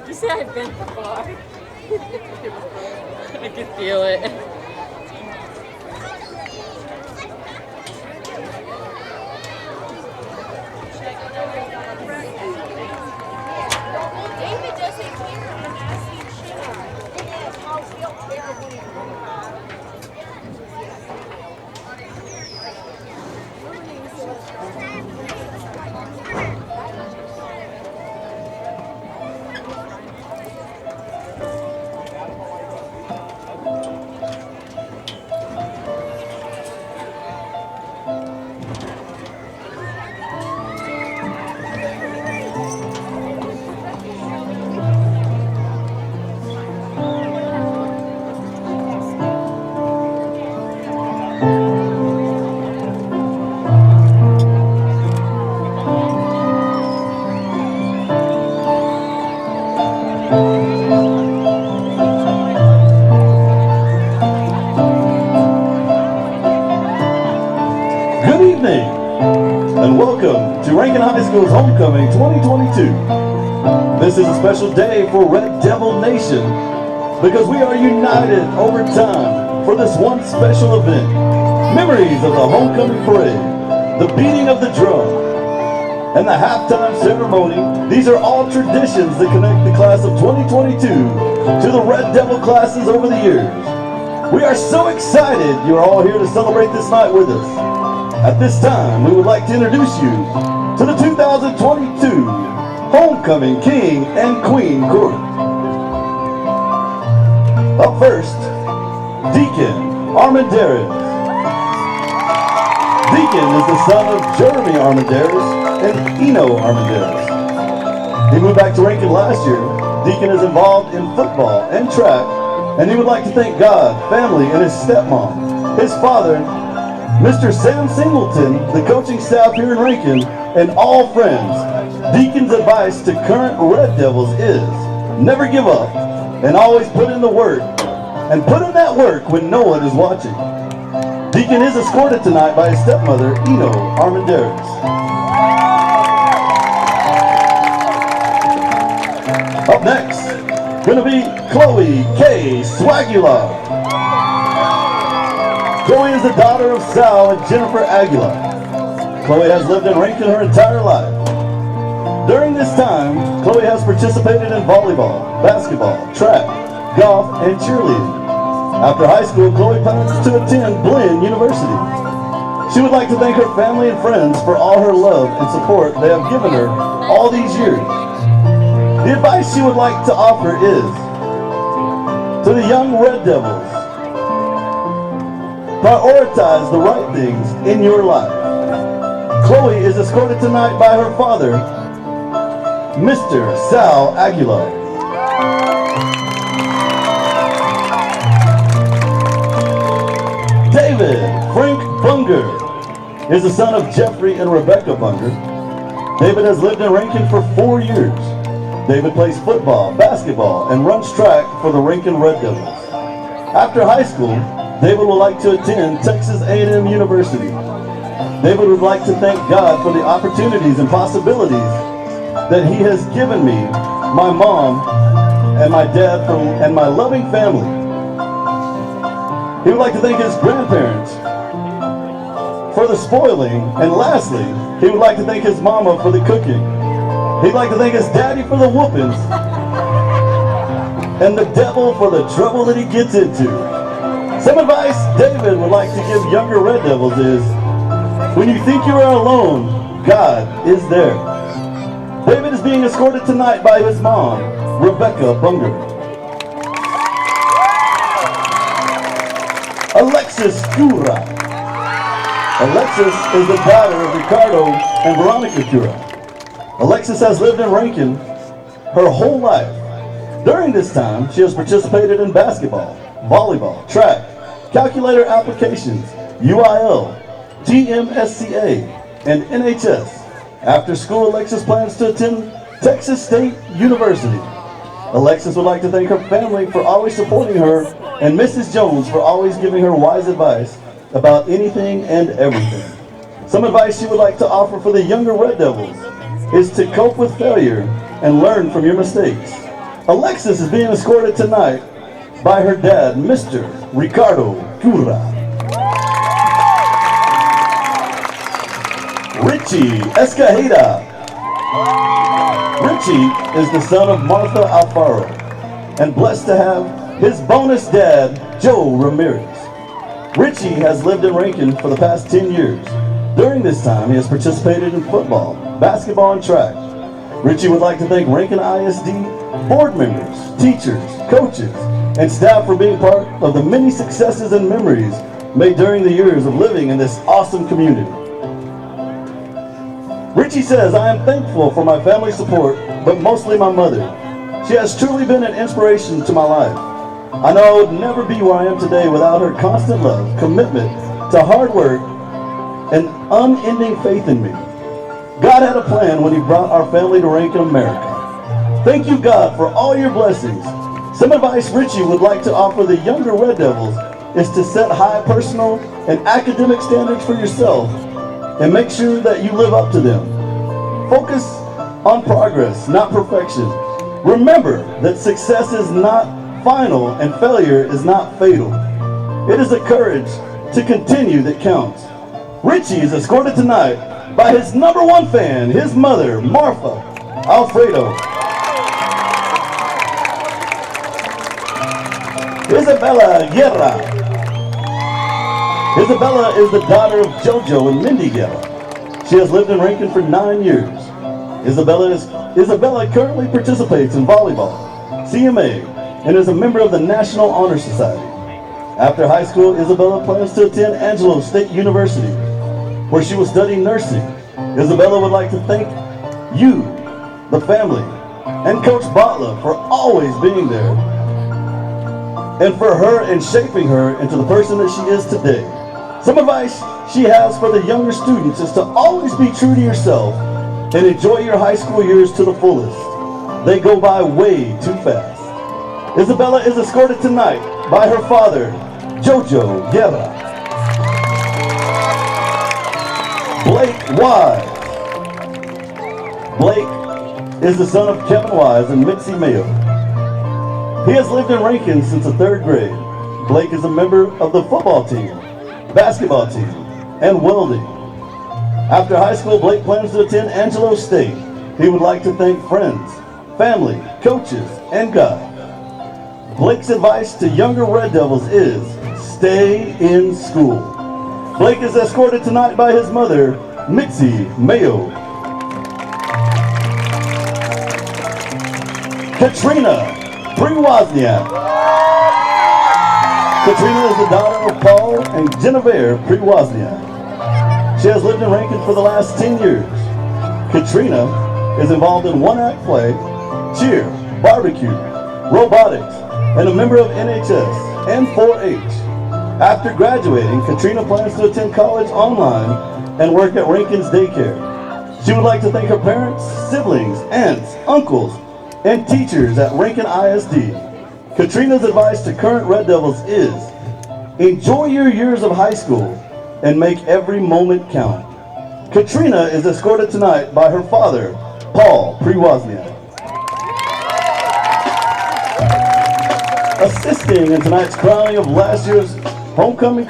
You see, I've been before. I can feel it. David doesn't care. I'm asking Shannon. I'll feel terrible. Good evening, and welcome to Rankin High School's Homecoming 2022. This is a special day for Red Devil Nation because we are united over time for this one special event. Memories of the homecoming parade, the beating of the drum, and the halftime ceremony. These are all traditions that connect the class of 2022 to the Red Devil classes over the years. We are so excited you're all here to celebrate this night with us. At this time, we would like to introduce you to the 2022 Homecoming King and Queen Chorus. Up first, Deacon Armendariz. Deacon is the son of Jeremy Armendariz and Eno Armendariz. He moved back to Rankin last year. Deacon is involved in football and track, and he would like to thank God, family, and his stepmom, his father, Mr. Sam Singleton, the coaching staff here in Rankin, and all friends. Deacon's advice to current Red Devils is never give up and always put in the work, and put in that work when no one is watching. Deacon is escorted tonight by his stepmother, Eno Armendariz. Up next, going to be Chloe K. Swagula. Chloe is the daughter of Sal and Jennifer Aguilar. Chloe has lived in Rankin her entire life. During this time, Chloe has participated in volleyball, basketball, track, golf, and cheerleading. After high school, Chloe plans to attend Blinn University. She would like to thank her family and friends for all her love and support they have given her all these years. The advice she would like to offer is, to the young Red Devils, prioritize the right things in your life. Chloe is escorted tonight by her father, Mr. Sal Aguilar. David Frank Bunger is the son of Jeffrey and Rebecca Bunger. David has lived in Rankin for 4 years. David plays football, basketball, and runs track for the Rankin Red Devils. After high school, David would like to attend Texas A&M University. David would like to thank God for the opportunities and possibilities that He has given me, my mom, and my dad, and my loving family. He would like to thank his grandparents for the spoiling, and lastly, he would like to thank his mama for the cooking. He'd like to thank his daddy for the whoopings, and the devil for the trouble that he gets into. Some advice David would like to give younger Red Devils is, when you think you are alone, God is there. David is being escorted tonight by his mom, Rebecca Bunger. Alexis Cura. Alexis is the daughter of Ricardo and Veronica Cura. Alexis has lived in Rankin her whole life. During this time, she has participated in basketball, volleyball, track, calculator applications, UIL, GMSCA, and NHS. After school, Alexis plans to attend Texas State University. Alexis would like to thank her family for always supporting her, and Mrs. Jones for always giving her wise advice about anything and everything. Some advice she would like to offer for the younger Red Devils is to cope with failure and learn from your mistakes. Alexis is being escorted tonight by her dad, Mr. Ricardo Cura. Richie Escajeda. Richie is the son of Martha Alfaro and blessed to have his bonus dad, Joe Ramirez. Richie has lived in Rankin for the past 10 years. During this time, he has participated in football, basketball, and track. Richie would like to thank Rankin ISD board members, teachers, coaches, and staff for being part of the many successes and memories made during the years of living in this awesome community. Richie says, I am thankful for my family's support, but mostly my mother. She has truly been an inspiration to my life. I know I would never be where I am today without her constant love, commitment to hard work, and unending faith in me. God had a plan when He brought our family to Rankin, America. Thank you, God, for all your blessings. Some advice Richie would like to offer the younger Red Devils is to set high personal and academic standards for yourself and make sure that you live up to them. Focus on progress, not perfection. Remember that success is not final and failure is not fatal. It is the courage to continue that counts. Richie is escorted tonight by his #1 fan, his mother, Martha Alfredo. Isabella Guerra. Isabella is the daughter of Jojo and Mindy Guerra. She has lived in Rankin for 9 years. Isabella currently participates in volleyball, CMA, and is a member of the National Honor Society. After high school, Isabella plans to attend Angelo State University, where she will study nursing. Isabella would like to thank you, the family, and Coach Botla for always being there, and for her and shaping her into the person that she is today. Some advice she has for the younger students is to always be true to yourself and enjoy your high school years to the fullest. They go by way too fast. Isabella is escorted tonight by her father, Jojo Guerra. Blake Wise. Blake is the son of Kevin Wise and Mitzi Mayo. He has lived in Rankin since the 3rd grade. Blake is a member of the football team, basketball team, and welding. After high school, Blake plans to attend Angelo State. He would like to thank friends, family, coaches, and God. Blake's advice to younger Red Devils is, stay in school. Blake is escorted tonight by his mother, Mitzi Mayo. Katrina Priwozniak. Katrina is the daughter of Paul and Genevieve Priwozniak. She has lived in Rankin for the last 10 years. Katrina is involved in one-act play, cheer, barbecue, robotics, and a member of NHS and 4-H. After graduating, Katrina plans to attend college online and work at Rankin's daycare. She would like to thank her parents, siblings, aunts, uncles, and teachers at Rankin ISD. Katrina's advice to current Red Devils is, enjoy your years of high school and make every moment count. Katrina is escorted tonight by her father, Paul Priwozniak. Assisting in tonight's crowning of last year's homecoming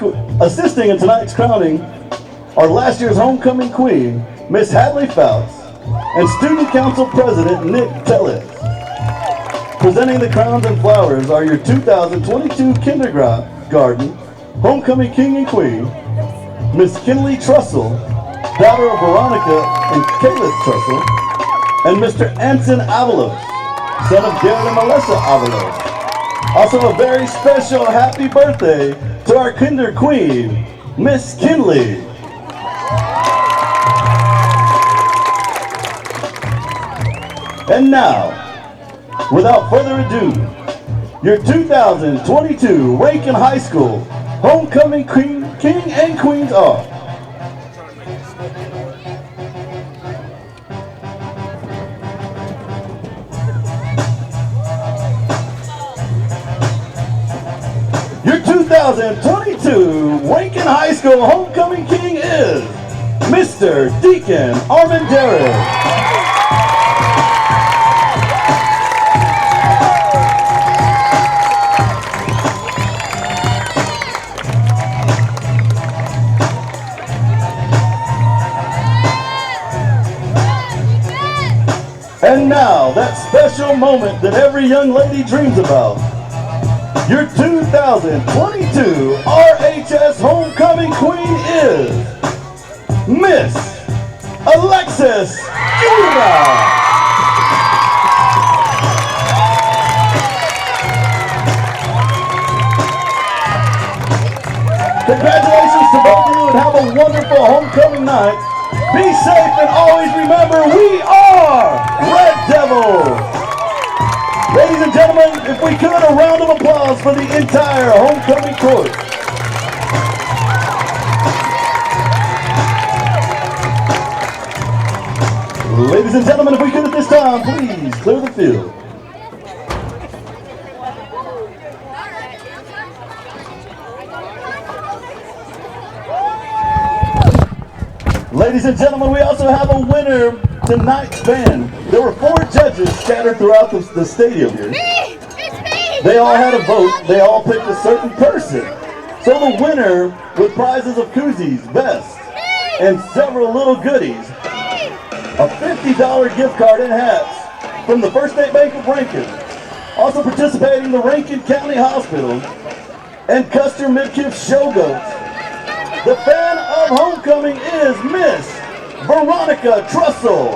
our last year's homecoming queen, Miss Hadley Fouts, and Student Council President Nick Tellez. Presenting the crowns and flowers are your 2022 kindergarten homecoming king and queen, Miss Kinley Trussell, daughter of Veronica and Caleb Trussell, and Mr. Anson Avalos, son of Jared and Melissa Avalos. Also a very special happy birthday to our kinder queen, Miss Kinley. And now, without further ado, your 2022 Rankin High School homecoming king and queens are your 2022 Rankin High School homecoming king is Mr. Deacon Armendariz. And now, that special moment that every young lady dreams about. Your 2022 RHS Homecoming Queen is Miss Alexis Ura. Congratulations to both of you and have a wonderful homecoming night. Be safe and always remember, we are Red Devils! Ladies and gentlemen, if we could, a round of applause for the entire homecoming court. Ladies and gentlemen, if we could at this time, please clear the field. Ladies and gentlemen, we also have a winner tonight's band. There were 4 judges scattered throughout the stadium here. Me! It's me! They all had a vote. They all picked a certain person. So the winner, with prizes of koozies, vests, and several little goodies, a $50 gift card and hats from the First State Bank of Rankin. Also participating in the Rankin County Hospital and Custer Midkiff Showgoats. The fan of homecoming is Miss Veronica Trussell.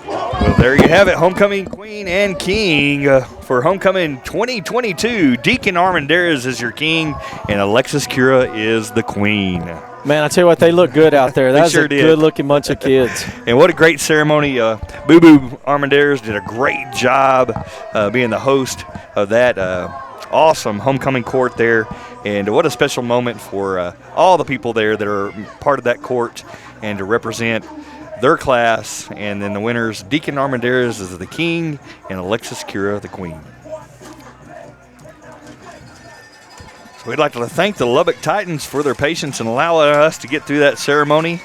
Well, there you have it, homecoming queen and king for homecoming 2022. Deacon Armendariz is your king, and Alexis Cura is the queen. Man, I tell you what, they look good out there. That's sure a did. good-looking bunch of kids. And what a great ceremony. Boo Boo Armendariz did a great job being the host of that awesome homecoming court there. And what a special moment for all the people there that are part of that court and to represent their class. And then the winners, Deacon Armendariz is the king and Alexis Cura the queen. We'd like to thank the Lubbock Titans for their patience in allowing us to get through that ceremony.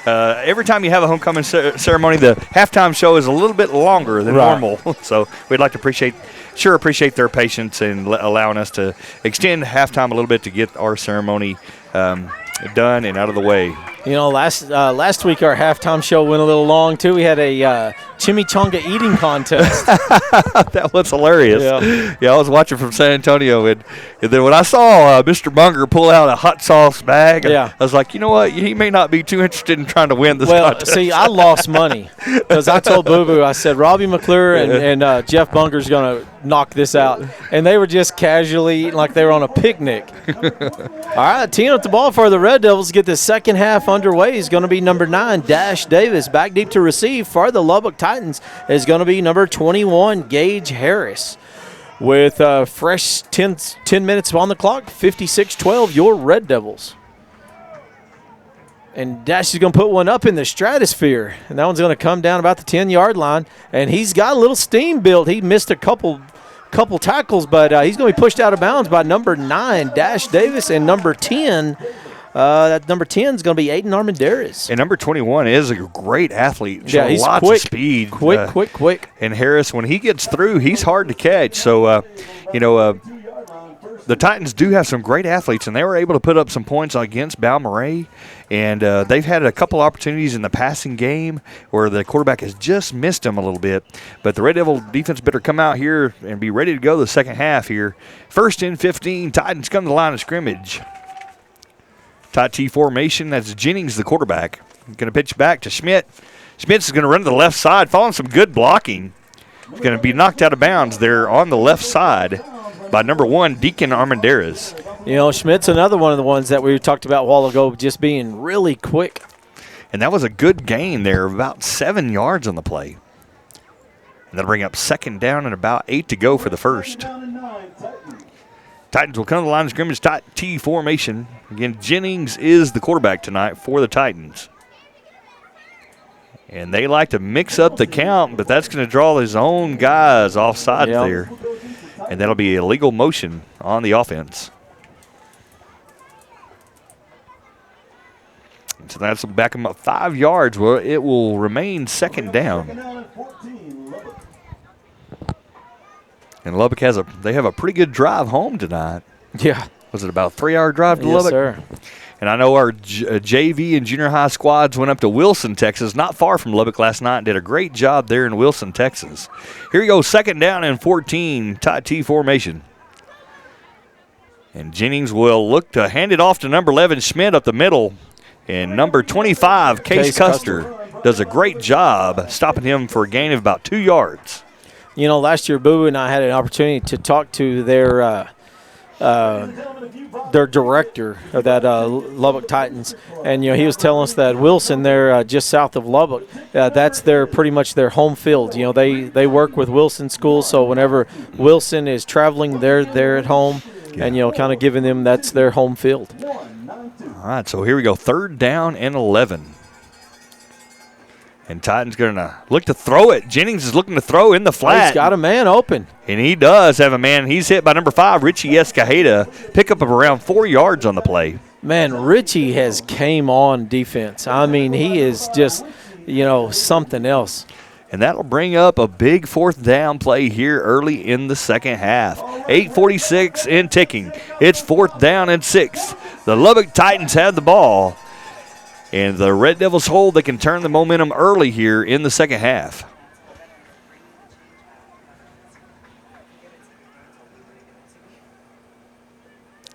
Every time you have a homecoming ceremony, the halftime show is a little bit longer than normal. So we'd like to appreciate their patience in allowing us to extend halftime a little bit to get our ceremony done and out of the way. You know, last week our halftime show went a little long, too. We had a chimichanga eating contest. That was hilarious. Yeah, I was watching from San Antonio, and then when I saw Mr. Munger pull out a hot sauce bag, I was like, you know what? He may not be too interested in trying to win this contest. Well, see, I lost money because I told Boo Boo, I said, Robbie McClure and Jeff Bunger's going to knock this out. And they were just casually eating like they were on a picnic. All right, teeing up the ball for the Red Devils to get the second half underway is going to be number 9, Dash Davis. Back deep to receive for the Lubbock Titans is going to be number 21, Gage Harris. With fresh 10 minutes on the clock, 56-12, your Red Devils. And Dash is going to put one up in the stratosphere. And that one's going to come down about the 10-yard line. And he's got a little steam built. He missed a couple tackles, but he's going to be pushed out of bounds by number 9, Dash Davis, and number 10. That number 10 is going to be Aiden Armendariz. And number 21 is a great athlete. Yeah, he's lots quick, of speed. Quick. And Harris, when he gets through, he's hard to catch. So, the Titans do have some great athletes, and they were able to put up some points against Balmorhea. And they've had a couple opportunities in the passing game where the quarterback has just missed them a little bit. But the Red Devil defense better come out here and be ready to go the second half here. 1st and 15, Titans come to the line of scrimmage. Tight T formation, that's Jennings, the quarterback. Going to pitch back to Schmidt. Schmidt is going to run to the left side, following some good blocking. He's going to be knocked out of bounds there on the left side by number 1, Deacon Armendariz. You know, Schmidt's another one of the ones that we talked about a while ago, just being really quick. And that was a good gain there, about 7 yards on the play. And that'll bring up 2nd down and about 8 to go for the first. Titans will come to the line of scrimmage, tight T formation. Again, Jennings is the quarterback tonight for the Titans. And they like to mix up the count, but that's going to draw his own guys offside there. And that'll be a legal motion on the offense. So that's back him up 5 yards. Well, it will remain 2nd down. And Lubbock they have a pretty good drive home tonight. Yeah. Was it about a 3-hour drive to Yes, Lubbock? sir. And I know our JV and junior high squads went up to Wilson, Texas, not far from Lubbock last night, and did a great job there in Wilson, Texas. Here we go, 2nd down and 14, tight T formation. And Jennings will look to hand it off to number 11, Schmidt, up the middle. And number 25, Case Custer, does a great job stopping him for a gain of about 2 yards. You know, last year, Boo and I had an opportunity to talk to their director of that Lubbock Titans, and you know he was telling us that Wilson, they're just south of Lubbock, that's pretty much their home field. You know, they work with Wilson schools, so whenever Wilson is traveling, they're at home, and you know, kind of giving them that's their home field. All right, so here we go, 3rd down and 11. And Titans going to look to throw it. Jennings is looking to throw in the flat. He's got a man open. And he does have a man. He's hit by number 5, Richie Escajeda. Pick up of around 4 yards on the play. Man, Richie has came on defense. I mean, he is just, you know, something else. And that'll bring up a big 4th down play here early in the second half. 8:46 in ticking. It's 4th down and 6. The Lubbock Titans have the ball. And the Red Devils hold. They can turn the momentum early here in the second half.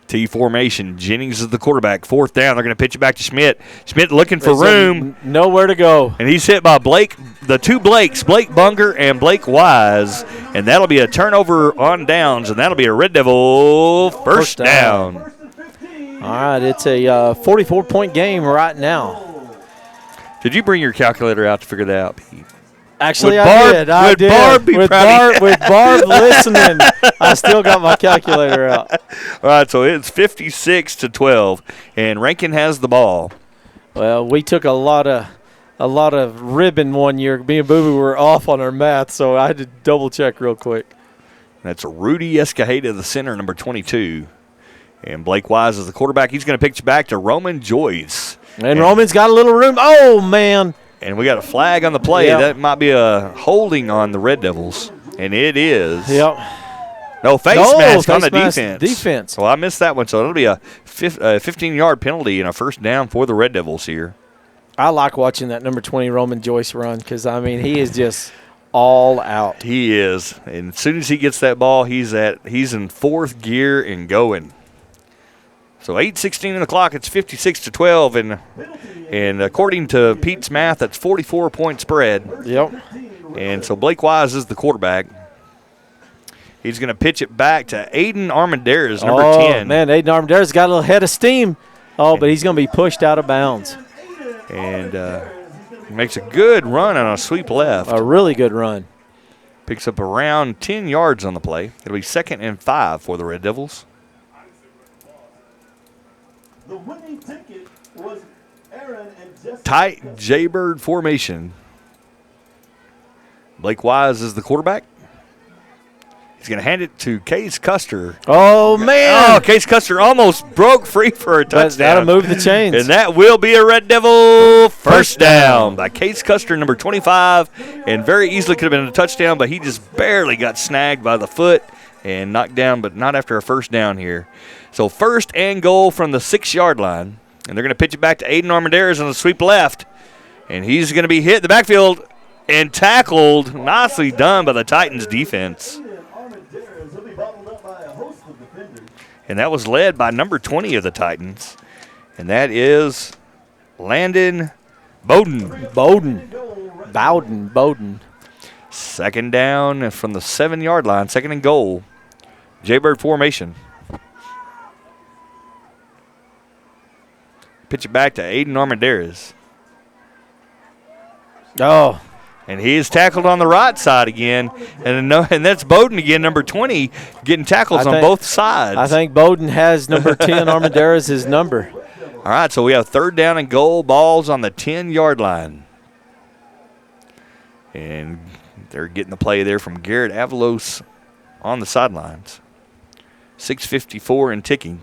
T formation. Jennings is the quarterback. 4th down. They're going to pitch it back to Schmidt. Schmidt looking for room. Nowhere to go. And he's hit by the 2 Blakes, Blake Bunger and Blake Wise. And that'll be a turnover on downs, and that'll be a Red Devil first down. All right, it's a 44-point game right now. Did you bring your calculator out to figure that out, Pete? Actually, Would I did. Barb be proud of you? With Barb listening, I still got my calculator out. All right, so it's 56-12, and Rankin has the ball. Well, we took a lot of ribbon one year. Me and Boo Boo were off on our math, so I had to double check real quick. That's Rudy Escajeda, the center, number 22. And Blake Wise is the quarterback. He's going to pitch back to Roman Joyce. And Roman's got a little room. Oh, man. And we got a flag on the play. Yep. That might be a holdling on the Red Devils. And it is. Yep. No, face mask on the defense. defense. Well, I missed that one, so it'll be a 15-yard penalty and a first down for the Red Devils here. I like watching that number 20 Roman Joyce run because, I mean, he is just all out. He is. And as soon as he gets that ball, he's in 4th gear and going. So 8:16 on the clock. It's 56-12, and according to Pete's math, that's 44-point spread. Yep. And so Blake Wise is the quarterback. He's going to pitch it back to Aiden Armendariz, number 10. Oh, man, Aiden Armendariz got a little head of steam. Oh, but he's going to be pushed out of bounds. And makes a good run on a sweep left. A really good run. Picks up around 10 yards on the play. It'll be 2nd and 5 for the Red Devils. The winning ticket was Aaron and Jessica. Tight Jaybird formation. Blake Wise is the quarterback. He's going to hand it to Case Custer. Oh, man. Oh, Case Custer almost broke free for a touchdown. That'll move the chains. And that will be a Red Devil first down by Case Custer, number 25. And very easily could have been a touchdown, but he just barely got snagged by the foot and knocked down, but not after a first down here. So 1st and goal from the 6-yard line. And they're going to pitch it back to Aiden Armendariz on the sweep left. And he's going to be hit in the backfield and tackled. Nicely done by the Titans defense. And that was led by number 20 of the Titans. And that is Landon Bowden. Bowden. 2nd down from the 7-yard line. 2nd and goal. Jaybird formation. Pitch it back to Aiden Armendariz. Oh. And he is tackled on the right side again. And that's Bowden again, number 20, getting tackles on both sides. I think Bowden has number 10, Armendariz's number. All right, so we have 3rd down and goal, balls on the 10-yard line. And they're getting the play there from Garrett Avalos on the sidelines. 6:54 and ticking.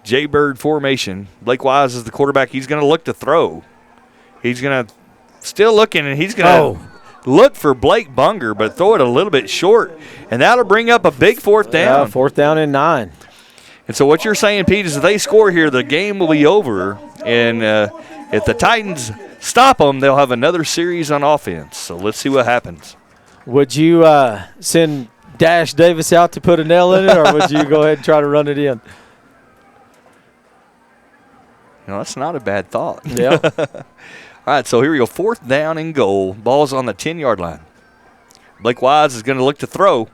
Jaybird formation. Blake Wise is the quarterback. He's going to look to throw. He's going to still looking, and he's going to look for Blake Bunger, but throw it a little bit short. And that'll bring up a big 4th down. 4th down and 9. And so what you're saying, Pete, is if they score here, the game will be over. And if the Titans stop them, they'll have another series on offense. So let's see what happens. Would you send Dash Davis out to put a nail in it, or would you go ahead and try to run it in? No, that's not a bad thought. Yeah. All right, so here we go. 4th down and goal. Ball's on the 10-yard line. Blake Wise is going to look to throw.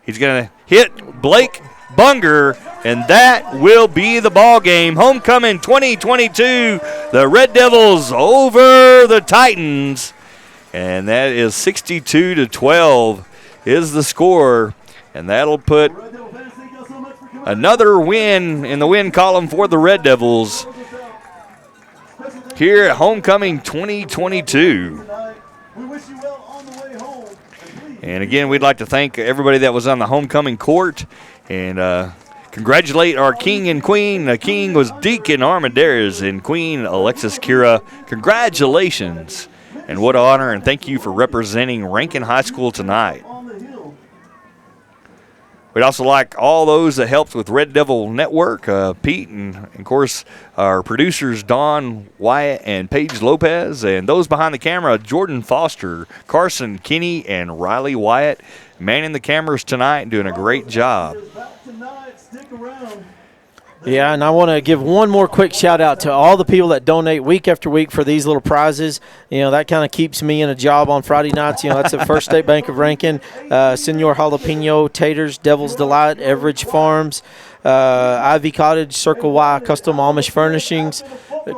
He's going to hit Blake Bunger, and that will be the ball game. Homecoming 2022. The Red Devils over the Titans. And that is 62-12 is the score. And that'll put another win in the win column for the Red Devils here at Homecoming 2022. And again, we'd like to thank everybody that was on the homecoming court and congratulate our king and queen. The king was Deacon Armendariz and queen Alexis Kira. Congratulations, and what an honor, and thank you for representing Rankin High School tonight. We'd also like all those that helped with Red Devil Network, Pete, and of course our producers Don Wyatt and Paige Lopez, and those behind the camera, Jordan Foster, Carson Kinney, and Riley Wyatt, manning the cameras tonight, doing a great job. Yeah, and I want to give one more quick shout out to all the people that donate week after week for these little prizes. You know, that kind of keeps me in a job on Friday nights. You know, that's at First State Bank of Rankin, Senor Jalapeno, Taters, Devil's Delight, Everidge Farms, Ivy Cottage, Circle Y, Custom Amish Furnishings,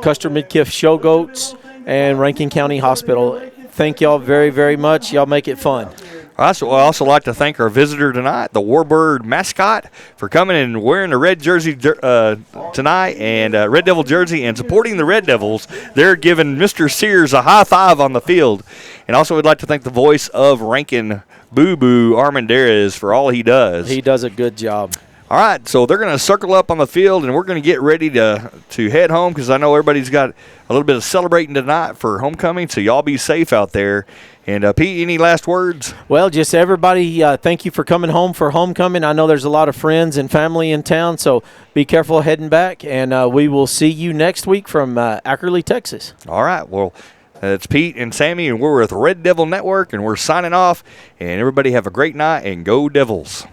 Custer Midkiff Show Goats, and Rankin County Hospital. Thank y'all very, very much. Y'all make it fun. I also like to thank our visitor tonight, the Warbird mascot, for coming and wearing the red jersey tonight and Red Devil jersey and supporting the Red Devils. They're giving Mr. Sears a high five on the field. And also we'd like to thank the voice of Rankin, Boo Boo Armendariz, for all he does. He does a good job. All right, so they're going to circle up on the field, and we're going to get ready to head home because I know everybody's got a little bit of celebrating tonight for homecoming, so y'all be safe out there. And, Pete, any last words? Well, just everybody, thank you for coming home for homecoming. I know there's a lot of friends and family in town, so be careful heading back, and we will see you next week from Ackerley, Texas. All right, well, it's Pete and Sammy, and we're with Red Devil Network, and we're signing off. And everybody have a great night, and go Devils.